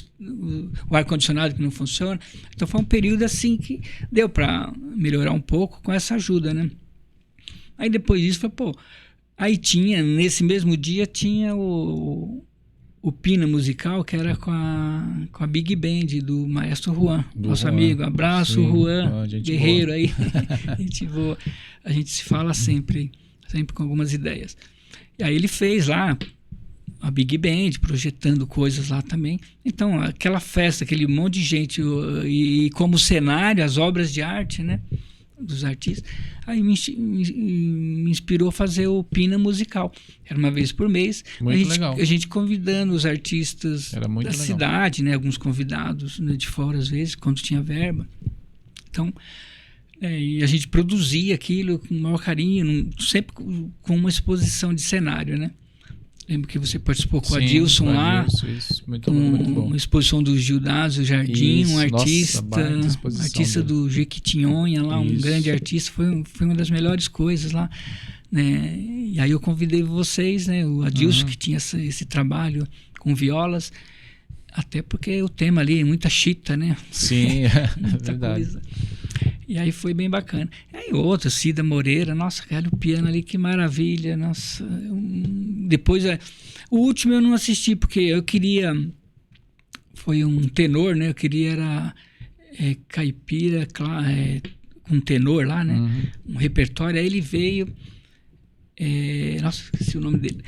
o ar-condicionado que não funciona. Então foi um período assim que deu para melhorar um pouco com essa ajuda, né? Aí depois disso, aí nesse mesmo dia tinha o Pina Musical, que era com a Big Band do Maestro Juan, nosso amigo. Abraço, sim, Juan, guerreiro boa. Aí. Gente boa. A gente se fala sempre com algumas ideias. E aí ele fez lá a Big Band, projetando coisas lá também. Então, aquela festa, aquele monte de gente, e como cenário, as obras de arte, né, dos artistas, aí me inspirou a fazer o Pina Musical. Era uma vez por mês. Muito legal. A gente convidando os artistas da cidade, né, alguns convidados, né, de fora às vezes, quando tinha verba. Então... e a gente produzia aquilo com o maior carinho, sempre com uma exposição de cenário, né? Lembro que você participou com o Adilson lá, muito bom. Uma exposição do Gildásio Jardim, um artista do Jequitinhonha lá, um grande artista, foi uma das melhores coisas lá, né? E aí eu convidei vocês, né? O Adilson, que tinha esse trabalho com violas, até porque o tema ali é muita chita, né? Sim, muita verdade. Coisa. E aí foi bem bacana. E aí outro, Cida Moreira, nossa, cara, o piano ali, que maravilha, nossa. Depois, o último eu não assisti, porque eu queria, foi um tenor, né? Eu queria era caipira, com tenor lá, né? Um repertório, aí ele veio, nossa, esqueci o nome dele.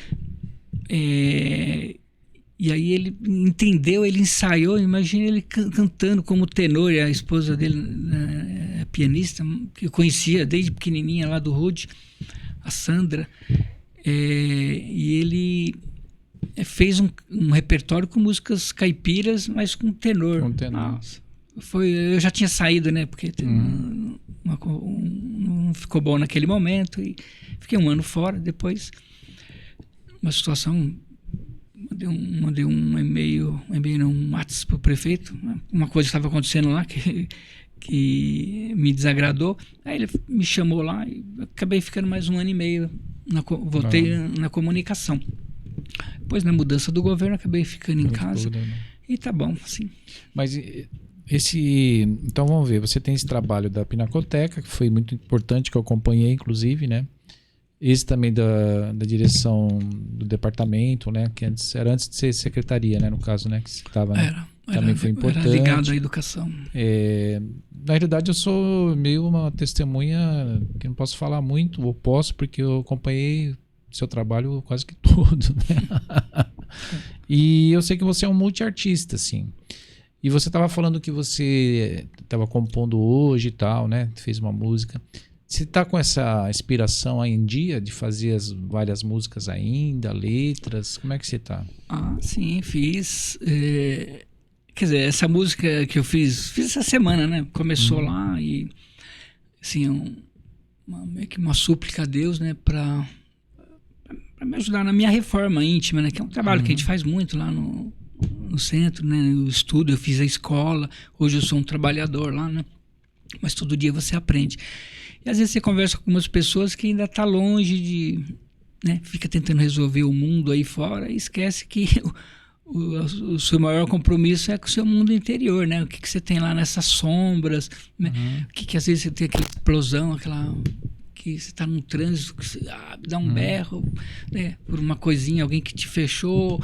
E aí ele entendeu, ele ensaiou, imagina ele cantando como tenor, e a esposa dele, a pianista, que eu conhecia desde pequenininha lá do Rude, a Sandra, e ele fez um repertório com músicas caipiras, mas com tenor. Nossa, eu já tinha saído, né, porque não ficou bom naquele momento, e fiquei um ano fora. Depois, uma situação... Mandei um e-mail, um WhatsApp para o prefeito, uma coisa estava acontecendo lá que me desagradou. Aí ele me chamou lá e acabei ficando mais um ano e meio, voltei na comunicação. Depois, na mudança do governo, acabei ficando em casa. E tá bom, assim. Mas então vamos ver, você tem esse trabalho da Pinacoteca, que foi muito importante, que eu acompanhei, inclusive, né? Esse também da direção do departamento, né? Que era antes de ser secretaria, né? No caso, né? Que você estava, né? Também foi importante. Era ligado à educação. Na realidade, eu sou meio uma testemunha que não posso falar muito, ou posso, porque eu acompanhei seu trabalho quase que todo, né? E eu sei que você é um multiartista, assim. E você estava falando que você estava compondo hoje e tal, né? Fez uma música. Você está com essa inspiração aí em dia de fazer várias músicas ainda, letras? Como é que você está? Ah, sim, fiz. Quer dizer, essa música que eu fiz essa semana, né? Começou lá e, assim, meio que uma súplica a Deus, né? Para me ajudar na minha reforma íntima, né? Que é um trabalho que a gente faz muito lá no centro, né? No estudo, eu fiz a escola. Hoje eu sou um trabalhador lá, né? Mas todo dia você aprende. E às vezes você conversa com algumas pessoas que ainda tá longe de... né? Fica tentando resolver o mundo aí fora e esquece que o seu maior compromisso é com o seu mundo interior, né? O que você tem lá nessas sombras, né? O que às vezes você tem aquela explosão, que você está num trânsito, que você dá um berro, né? Por uma coisinha, alguém que te fechou,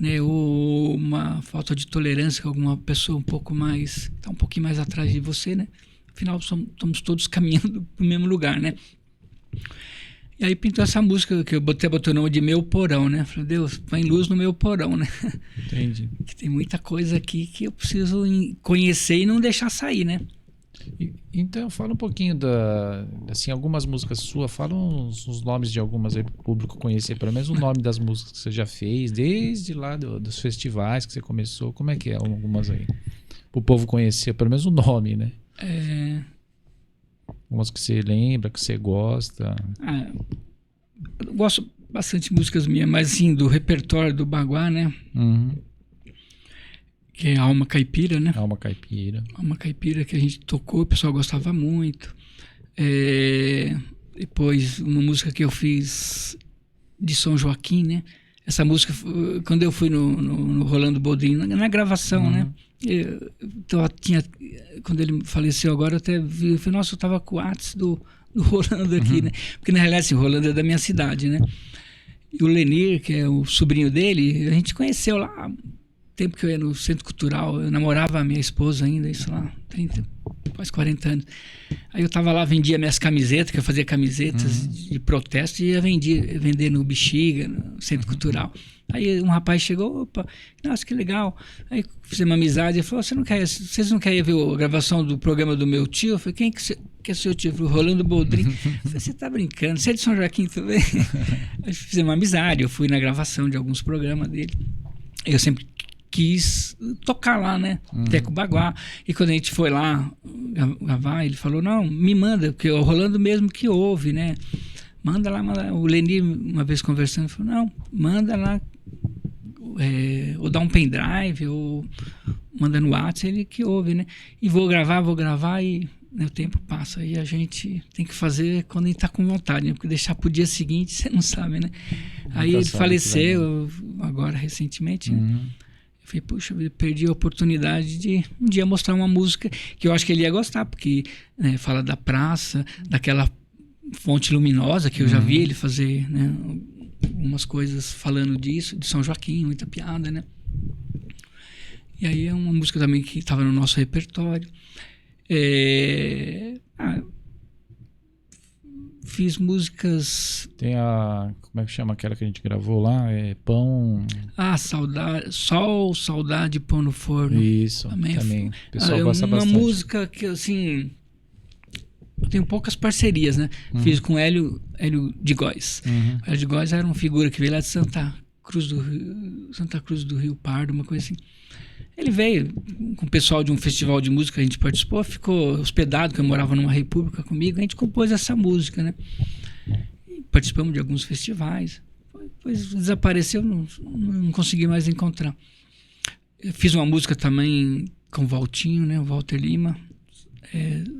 né? Ou uma falta de tolerância com alguma pessoa está um pouquinho mais atrás de você, né? Afinal, estamos todos caminhando para o mesmo lugar, né? E aí pintou essa música que eu botou o nome de Meu Porão, né? Falei, Deus, põe luz no meu porão, né? Entendi. Que tem muita coisa aqui que eu preciso conhecer e não deixar sair, né? Então, fala um pouquinho assim, algumas músicas suas, fala uns nomes de algumas aí para o público conhecer, pelo menos o nome das músicas que você já fez, desde lá dos festivais que você começou, como é que é algumas aí? Para o povo conhecer, pelo menos o nome, né? Algumas que você lembra, que você gosta. Eu gosto bastante de músicas minhas, mas assim, do repertório do Baguá, né? Que é Alma Caipira, né? Alma Caipira. Alma Caipira que a gente tocou, o pessoal gostava muito. Depois, uma música que eu fiz de São Joaquim, né? Essa música, quando eu fui no Rolando Boldrin, na gravação, né? Quando ele faleceu agora, eu até vi, eu falei, nossa, eu tava com o WhatsApp do Rolando aqui, né? Porque na realidade, assim, o Rolando é da minha cidade, né? E o Lenir, que é o sobrinho dele, a gente conheceu lá, tempo que eu ia no Centro Cultural, eu namorava a minha esposa ainda, isso lá, 30, quase 40 anos. Aí eu tava lá, vendia minhas camisetas, que eu fazia camisetas de protesto e ia vender no Bexiga, no Centro Cultural. Aí um rapaz chegou, opa, nossa, que legal. Aí fizemos uma amizade, ele falou, vocês não querem ver a gravação do programa do meu tio? Eu falei, quem que é seu tio? Eu falei, Rolando Boldrin. Eu falei, você tá brincando, você é de São Joaquim também? Aí fizemos uma amizade, eu fui na gravação de alguns programas dele. Eu sempre quis tocar lá, né? Teco Baguá. E quando a gente foi lá gravar, ele falou, não, me manda, porque o Rolando mesmo que ouve, né? Manda lá. O Lenir, uma vez conversando, falou, não, manda lá, ou dá um pendrive, ou manda no WhatsApp, ele que ouve, né? E vou gravar e, né, o tempo passa. E a gente tem que fazer quando a gente tá com vontade, né? Porque deixar pro dia seguinte, você não sabe, né? Aí ele faleceu agora recentemente, né? Eu falei, puxa, eu perdi a oportunidade de um dia mostrar uma música que eu acho que ele ia gostar, porque, né, fala da praça, daquela fonte luminosa que eu já vi ele fazer, né, algumas coisas falando disso, de São Joaquim, muita piada, né? E aí é uma música também que estava no nosso repertório. Fiz músicas... Tem como é que chama aquela que a gente gravou lá? Pão... Saudade, Pão no Forno. Isso, também. O pessoal gosta bastante. Uma música que, assim... Eu tenho poucas parcerias, né? Fiz com Hélio de Góes. Hélio de Góes era uma figura que veio lá de Santa Cruz do Rio Pardo, uma coisa assim. Ele veio com o pessoal de um festival de música que a gente participou, ficou hospedado, que eu morava numa república comigo, a gente compôs essa música, né? E participamos de alguns festivais. Depois desapareceu, não consegui mais encontrar. Eu fiz uma música também com o Valtinho, né? O Walter Lima.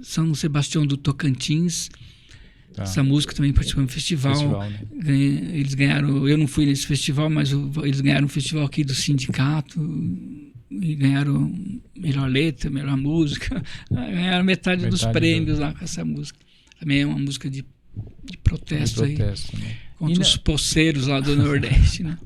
São Sebastião do Tocantins. Tá. Essa música também participou do festival, né? Eles ganharam, eu não fui nesse festival, mas eles ganharam um festival aqui do sindicato. e ganharam melhor letra, melhor música, ganharam metade dos prêmios lá com essa música. Também é uma música de protesto, aí, né? contra os poceiros lá do Nordeste, né?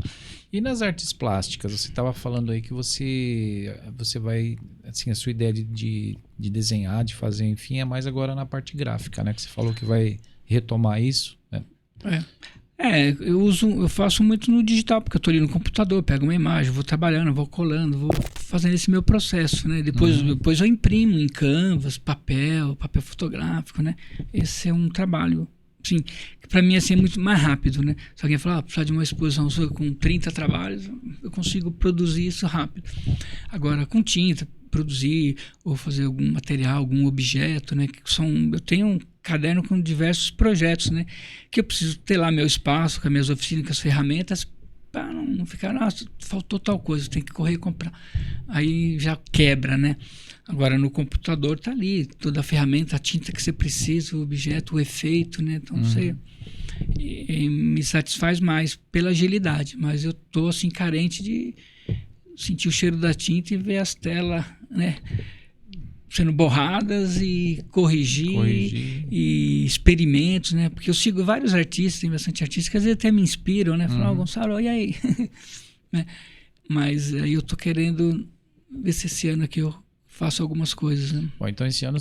E nas artes plásticas, você estava falando aí que você vai, assim, a sua ideia de desenhar, de fazer, enfim, é mais agora na parte gráfica, né? Que você falou que vai retomar isso, né? Eu faço muito no digital, porque eu estou ali no computador, pego uma imagem, vou trabalhando, vou colando, vou fazendo esse meu processo, né? Depois eu imprimo em Canvas, papel fotográfico, né? Esse é um trabalho, sim, que para mim assim, é muito mais rápido, né? Se alguém falar, precisa de uma exposição sua com 30 trabalhos, eu consigo produzir isso rápido. Agora, com tinta, produzir ou fazer algum material, algum objeto, né? Eu tenho um caderno com diversos projetos, né? Que eu preciso ter lá meu espaço, com as minhas oficinas, com as ferramentas, para não ficar, nossa, faltou tal coisa, tem que correr e comprar. Aí já quebra, né? Agora no computador tá ali, toda a ferramenta, a tinta que você precisa, o objeto, o efeito, né? Então você me satisfaz mais pela agilidade, mas eu tô assim carente de sentir o cheiro da tinta e ver as telas, né, sendo borradas e corrigir e experimentos, né? Porque eu sigo vários artistas, tem bastante artistas que às vezes até me inspiram, né? Falam, Gonçalo, e aí? Né? Mas aí eu tô querendo ver se esse ano aqui eu faço algumas coisas, né? Bom, então esse ano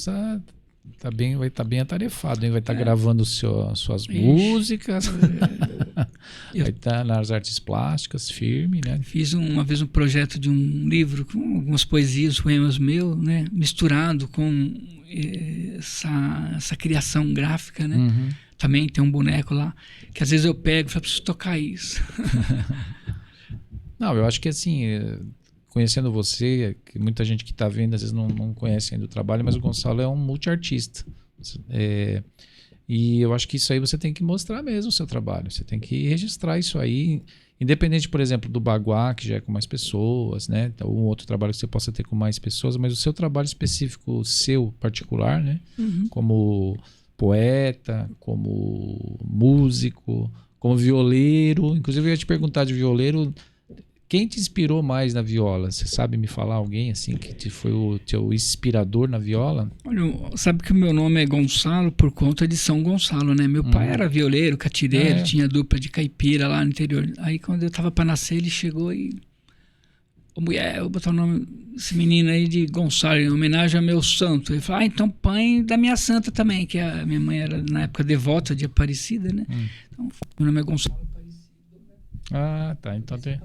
vai estar bem atarefado, hein? Vai estar gravando suas músicas, vai estar nas artes plásticas, firme, né? Fiz uma vez um projeto de um livro com algumas poesias, poemas meus, né? Misturado com essa criação gráfica, né? Também tem um boneco lá, que às vezes eu pego e falo, preciso tocar isso. Não, eu acho que assim, conhecendo você, que muita gente que está vendo às vezes não conhece ainda o trabalho, mas o Gonçalo é um multiartista. E eu acho que isso aí você tem que mostrar mesmo o seu trabalho. Você tem que registrar isso aí, independente, por exemplo, do Baguá, que já é com mais pessoas, né? Ou um outro trabalho que você possa ter com mais pessoas, mas o seu trabalho específico, seu particular, né? Como poeta, como músico, como violeiro. Inclusive eu ia te perguntar de violeiro, quem te inspirou mais na viola? Você sabe me falar alguém assim que foi o teu inspirador na viola? Olha, sabe que o meu nome é Gonçalo por conta de São Gonçalo, né? Meu pai era violeiro, catireiro, tinha dupla de caipira lá no interior. Aí quando eu tava para nascer, ele chegou e... Ô mulher, eu vou botar o nome desse menino aí de Gonçalo, em homenagem ao meu santo. Ele falou, então põe da minha santa também, que a minha mãe era na época devota de Aparecida, né? Então meu nome é Gonçalo Aparecido. Ah, tá. Então tem...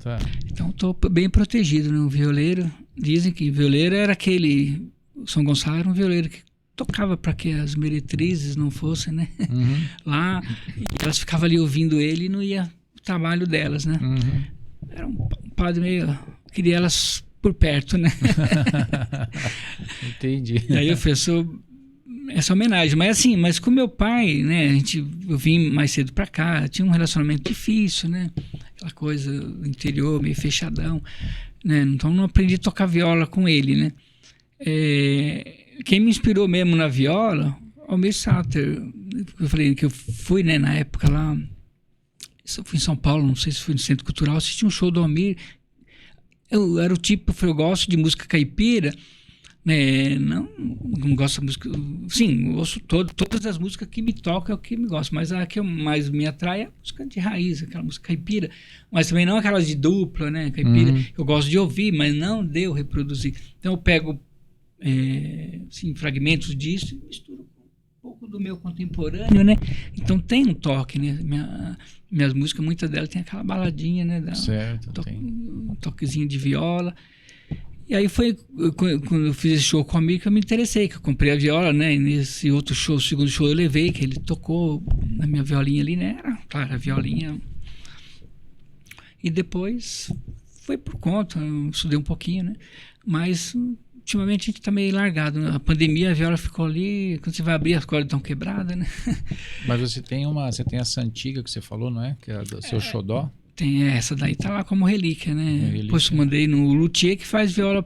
Tá. Então estou bem protegido, né? O violeiro, dizem que violeiro era aquele, São Gonçalo era um violeiro que tocava para que as meretrizes não fossem, né? Lá, e elas ficavam ali ouvindo ele e não ia o trabalho delas, né? Era um padre meio, queria elas por perto, né? Entendi. E aí eu fiz essa homenagem, mas com meu pai, né, eu vim mais cedo para cá, tinha um relacionamento difícil, né, aquela coisa do interior, meio fechadão, né, então não aprendi a tocar viola com ele, né. Quem me inspirou mesmo na viola, Almir Sater, eu falei que eu fui, né, na época lá, eu fui em São Paulo, não sei se fui no Centro Cultural, assisti um show do Almir, eu era o tipo, eu gosto de música caipira, não gosto de música, sim, ouço todas as músicas que me tocam é o que me gosto, mas a que mais me atrai é a música de raiz, aquela música caipira, mas também não aquelas de dupla, né, caipira, eu gosto de ouvir, mas não de eu reproduzir. Então eu pego fragmentos disso e misturo um pouco do meu contemporâneo, né, então tem um toque, né, minhas músicas, muitas delas tem aquela baladinha, né, certo, um toquezinho de viola. E aí foi quando eu fiz esse show com o amigo que eu me interessei, que eu comprei a viola, né? E nesse outro show, o segundo show eu levei, que ele tocou na minha violinha ali, né? Era, claro, a violinha. E depois foi por conta, eu estudei um pouquinho, né? Mas ultimamente a gente tá meio largado, né? A pandemia, a viola ficou ali, quando você vai abrir as cordas estão quebradas, né? Mas você tem essa antiga que você falou, não é? Que é do seu xodó? Tem essa daí, tá lá como relíquia, né? Depois eu mandei no Luthier, que faz viola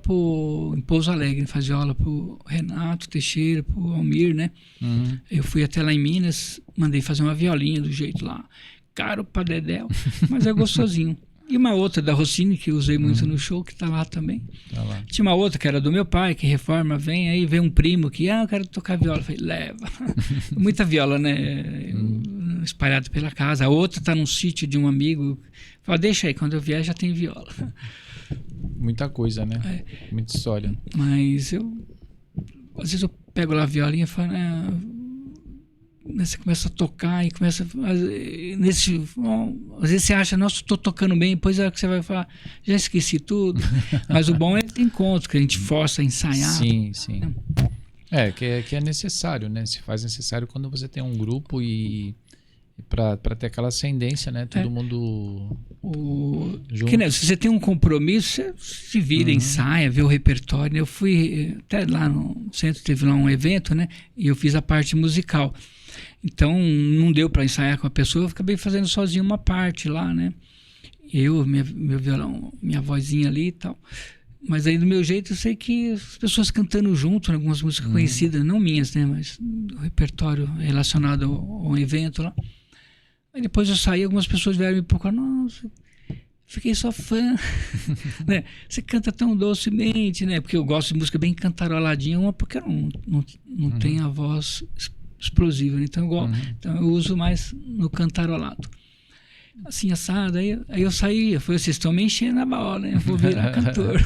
em Pouso Alegre, faz viola pro Renato Teixeira, pro Almir, né? Eu fui até lá em Minas, mandei fazer uma violinha do jeito lá, caro pra dedéu, mas é gostosinho. E uma outra da Rossini, que eu usei muito no show, que tá lá também. Tá lá. Tinha uma outra que era do meu pai, que reforma, aí vem um primo que, eu quero tocar viola. Eu falei, leva. Muita viola, né? Espalhada pela casa. A outra tá num sítio de um amigo. Fala, deixa aí, quando eu vier já tem viola. Muita coisa, né? Muita história. Mas às vezes eu pego lá a violinha e falo, você começa a tocar e começa às vezes você acha, nossa, estou tocando bem, depois é que você vai falar, já esqueci tudo. Mas o bom é ter encontro, que a gente força a ensaiar. Sim. Que é necessário, né? Se faz necessário quando você tem um grupo e para ter aquela ascendência, né? Todo mundo junto. Que, né, se você tem um compromisso, você se vira, ensaia, vê o repertório. Eu fui até lá no centro, teve lá um evento, né? E eu fiz a parte musical. Então, não deu para ensaiar com a pessoa, eu acabei fazendo sozinho uma parte lá, né? Meu violão, minha vozinha ali e tal. Mas aí, do meu jeito, eu sei que as pessoas cantando junto, né, algumas músicas conhecidas, não minhas, né? Mas do repertório relacionado ao evento lá. Aí depois eu saí, algumas pessoas vieram me procurar, nossa, fiquei só fã. Né? Você canta tão docemente, né? Porque eu gosto de música bem cantaroladinha, uma porque eu não tenho a voz explosiva, né? Então eu uso mais no cantarolado. Assim, assado, aí eu saí, vocês estão me enchendo a bola, né? Eu vou virar cantor.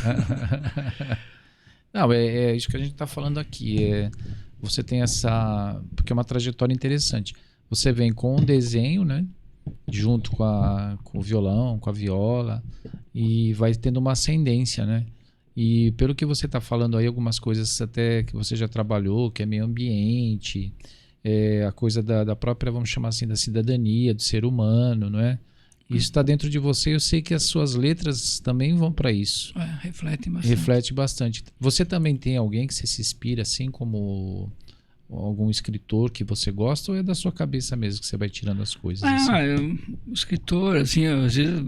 Não, é isso que a gente está falando aqui. Você tem porque é uma trajetória interessante. Você vem com um desenho, né? Junto com o violão, com a viola, e vai tendo uma ascendência, né? E pelo que você está falando aí, algumas coisas até que você já trabalhou, que é meio ambiente, a coisa da própria, vamos chamar assim, da cidadania, do ser humano, não é? Isso está dentro de você. Eu sei que as suas letras também vão para isso. Refletem bastante. Reflete bastante. Você também tem alguém que você se inspira, assim como algum escritor que você gosta, ou é da sua cabeça mesmo que você vai tirando as coisas? Assim? Escritor, assim, às vezes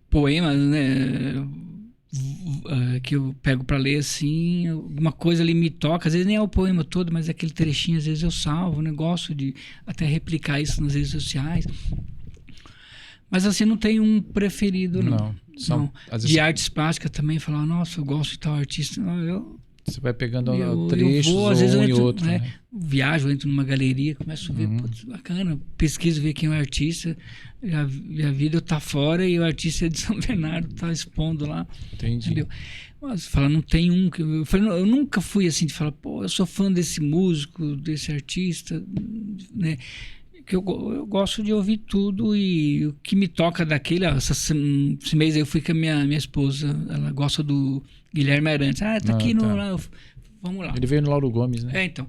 poemas, né? Que eu pego para ler assim, alguma coisa ali me toca, às vezes nem é o poema todo, mas aquele trechinho às vezes eu salvo, né? Gosto de até replicar isso nas redes sociais, mas assim, não tem um preferido não. De artes plásticas também, falar, nossa, eu gosto de tal artista, você vai pegando trechos, às vezes eu entro, outro, né? Viajo, entro numa galeria, começo a ver, putz, bacana, pesquiso, ver quem é o artista, a vida tá fora e o artista é de São Bernardo, tá expondo lá. Entendi. Entendeu? Mas fala, não tem um que eu nunca fui assim de falar, pô, eu sou fã desse músico, desse artista, né? Que eu gosto de ouvir tudo e o que me toca daquele, esse mês aí eu fui com a minha esposa, ela gosta do Guilherme Arantes. Tá aqui no... Vamos lá. Ele veio no Lauro Gomes, né? Então.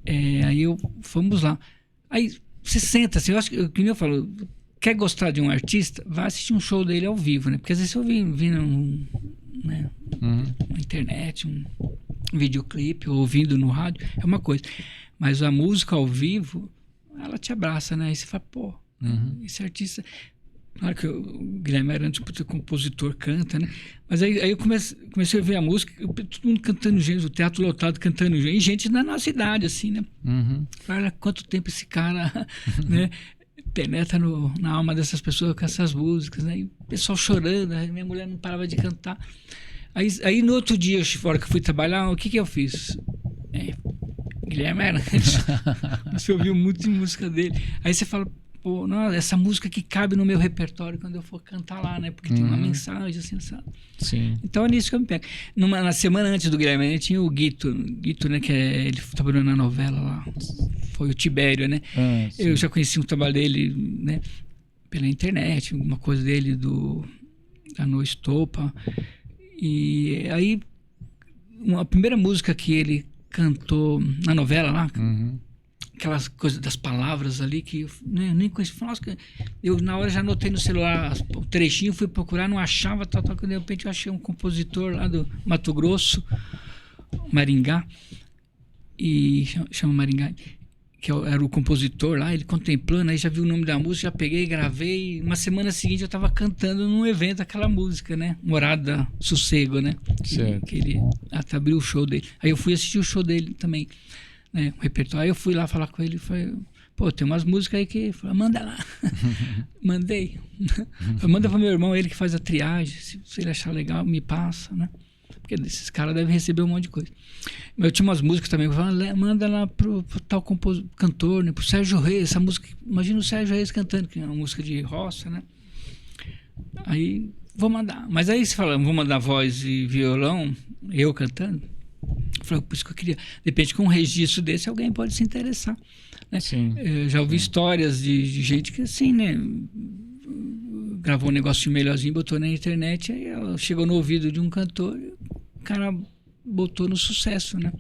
Aí fomos lá. Aí você senta assim, eu acho que eu falo, quer gostar de um artista, vai assistir um show dele ao vivo, né? Porque às vezes eu vi na internet, um videoclipe, ou ouvindo no rádio, é uma coisa. Mas a música ao vivo, ela te abraça, né? Aí você fala, pô, esse artista... Claro que o Guilherme Arantes, o compositor, canta, né? Mas aí eu comecei a ver a música, todo mundo cantando gêneros, o teatro lotado cantando gêneros, e gente da nossa idade, assim, né? Olha quanto tempo esse cara né, penetra na alma dessas pessoas com essas músicas, né? E o pessoal chorando, minha mulher não parava de cantar. Aí no outro dia, fora que eu fui trabalhar, o que eu fiz? Guilherme Arantes. Você ouviu muito de música dele. Aí você fala, pô, não, essa música que cabe no meu repertório quando eu for cantar lá, né? Porque tem uma mensagem assim, sabe? Sim. Então é nisso que eu me pego. Na semana antes do Guilherme Arantes tinha o Guito, né? Que ele trabalhou na novela lá. Foi o Tibério, né? Eu já conheci um trabalho dele, né? Pela internet, alguma coisa dele da No Estopa. E aí, a primeira música que ele cantou na novela lá, aquelas coisas das palavras ali que eu nem conhecia. Eu na hora já anotei no celular o trechinho, fui procurar, não achava, tal, que de repente eu achei um compositor lá do Mato Grosso, Maringá, e chama Maringá, que era o compositor lá, ele contemplando, aí já viu o nome da música, já peguei, gravei, uma semana seguinte eu estava cantando num evento aquela música, né? Morada Sossego, né? Que ele até abriu o show dele. Aí eu fui assistir o show dele também, né? O repertório. Aí eu fui lá falar com ele, Pô, tem umas músicas aí que... Falei, manda lá. Mandei. Manda pro meu irmão, ele que faz a triagem. Se ele achar legal, me passa, né? Porque esses caras devem receber um monte de coisa. Eu tinha umas músicas também, que falavam, manda lá pro tal cantor, né? Pro Sérgio Reis, essa música. Imagina o Sérgio Reis cantando, que é uma música de roça, né? Aí, vou mandar. Mas aí você fala, vou mandar voz e violão, eu cantando. Eu falei, por isso que eu queria. De repente, com um registro desse, alguém pode se interessar. Né? Sim. Eu já ouvi histórias de gente que, assim, né? Gravou um negócio melhorzinho, botou na internet, aí ela chegou no ouvido de um cantor, o cara botou no sucesso, né?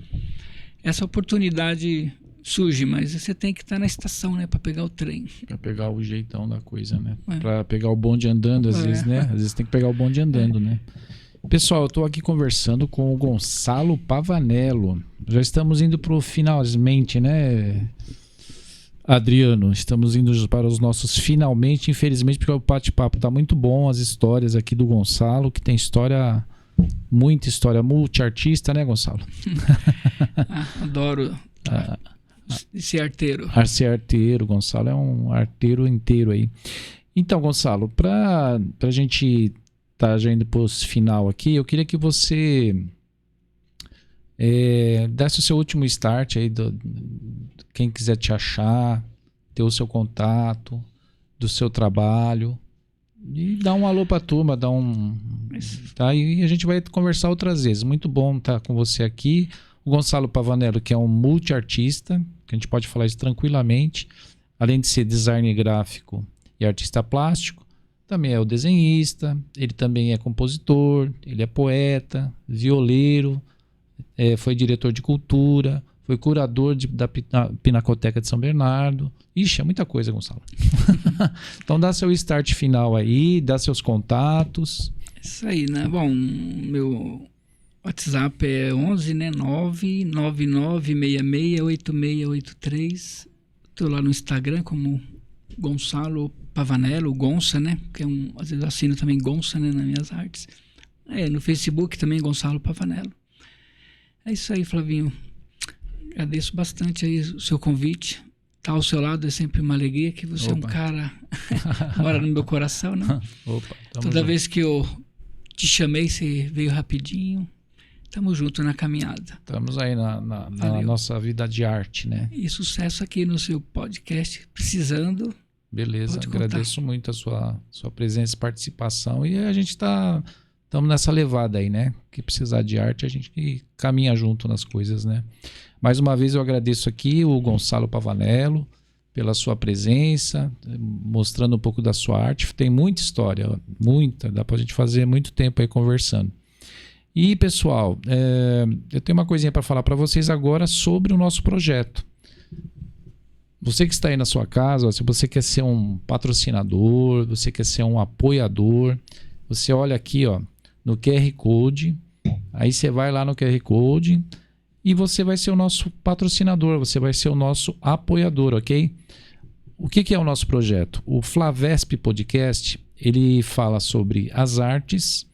Essa oportunidade surge, mas você tem que estar na estação, né? Para pegar o trem. Para pegar o jeitão da coisa, né? Para pegar o bonde andando, às vezes, né? Às vezes tem que pegar o bonde andando, né? Pessoal, eu estou aqui conversando com o Gonçalo Pavanello. Já estamos indo para o finalmente, né, Adriano? Estamos indo para os nossos finalmente, infelizmente, porque o bate-papo está muito bom. As histórias aqui do Gonçalo, que tem história, muita história, multiartista, né, Gonçalo? Adoro ser arteiro. Ser arteiro, Gonçalo é um arteiro inteiro aí. Então, Gonçalo, para a gente tá já indo para o final aqui, eu queria que você desse o seu último start aí, quem quiser te achar, ter o seu contato, do seu trabalho, e dar um alô para a turma, tá? E a gente vai conversar outras vezes. Muito bom estar com você aqui. O Gonçalo Pavanello, que é um multiartista, que a gente pode falar isso tranquilamente, além de ser designer gráfico e artista plástico, também é o desenhista, ele também é compositor, ele é poeta, violeiro, foi diretor de cultura, foi curador da Pinacoteca de São Bernardo. Ixi, é muita coisa, Gonçalo. Então dá seu start final aí, dá seus contatos. Isso aí, né? Bom, meu WhatsApp é 11, né? 999668683. Estou lá no Instagram como Gonçalo Pavanello, Gonça, né? Que às vezes eu assino também Gonça, né? Nas minhas artes. No Facebook também Gonçalo Pavanello. É isso aí, Flavinho. Agradeço bastante aí o seu convite. Estar ao seu lado é sempre uma alegria, que você é um cara mora no meu coração, né? Opa, toda vez que eu te chamei, você veio rapidinho. Tamo junto na caminhada. Estamos aí na nossa vida de arte, né? E sucesso aqui no seu podcast. Precisando. Beleza, agradeço muito a sua presença e participação. E a gente estamos nessa levada aí, né? Que precisar de arte, a gente caminha junto nas coisas, né? Mais uma vez eu agradeço aqui o Gonçalo Pavanello pela sua presença, mostrando um pouco da sua arte. Tem muita história, muita, dá pra gente fazer muito tempo aí conversando. E pessoal, eu tenho uma coisinha para falar para vocês agora sobre o nosso projeto. Você que está aí na sua casa, se você quer ser um patrocinador, você quer ser um apoiador, você olha aqui, ó, no QR Code, aí você vai lá no QR Code e você vai ser o nosso patrocinador, você vai ser o nosso apoiador, ok? O que é o nosso projeto? O Flavesp Podcast, ele fala sobre as artes,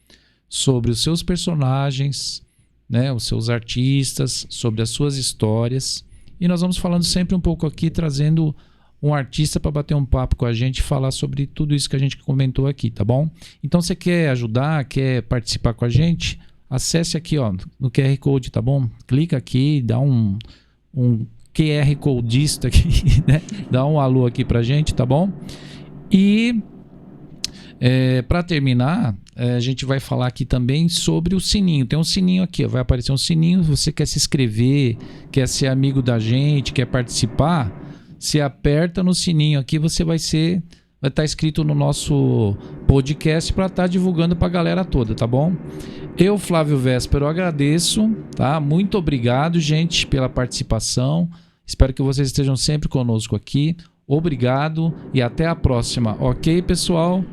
sobre os seus personagens, né, os seus artistas, sobre as suas histórias. E nós vamos falando sempre um pouco aqui, trazendo um artista para bater um papo com a gente e falar sobre tudo isso que a gente comentou aqui, tá bom? Então, você quer ajudar, quer participar com a gente? Acesse aqui, ó, no QR Code, tá bom? Clica aqui, dá um QR Codista aqui, né? Dá um alô aqui pra gente, tá bom? E para terminar, a gente vai falar aqui também sobre o sininho. Tem um sininho aqui, ó, vai aparecer um sininho. Você quer se inscrever, quer ser amigo da gente, quer participar, você aperta no sininho aqui, você vai estar inscrito no nosso podcast para estar divulgando para a galera toda, tá bom? Eu, Flávio Véspero, agradeço, tá? Muito obrigado, gente, pela participação. Espero que vocês estejam sempre conosco aqui. Obrigado e até a próxima, ok, pessoal?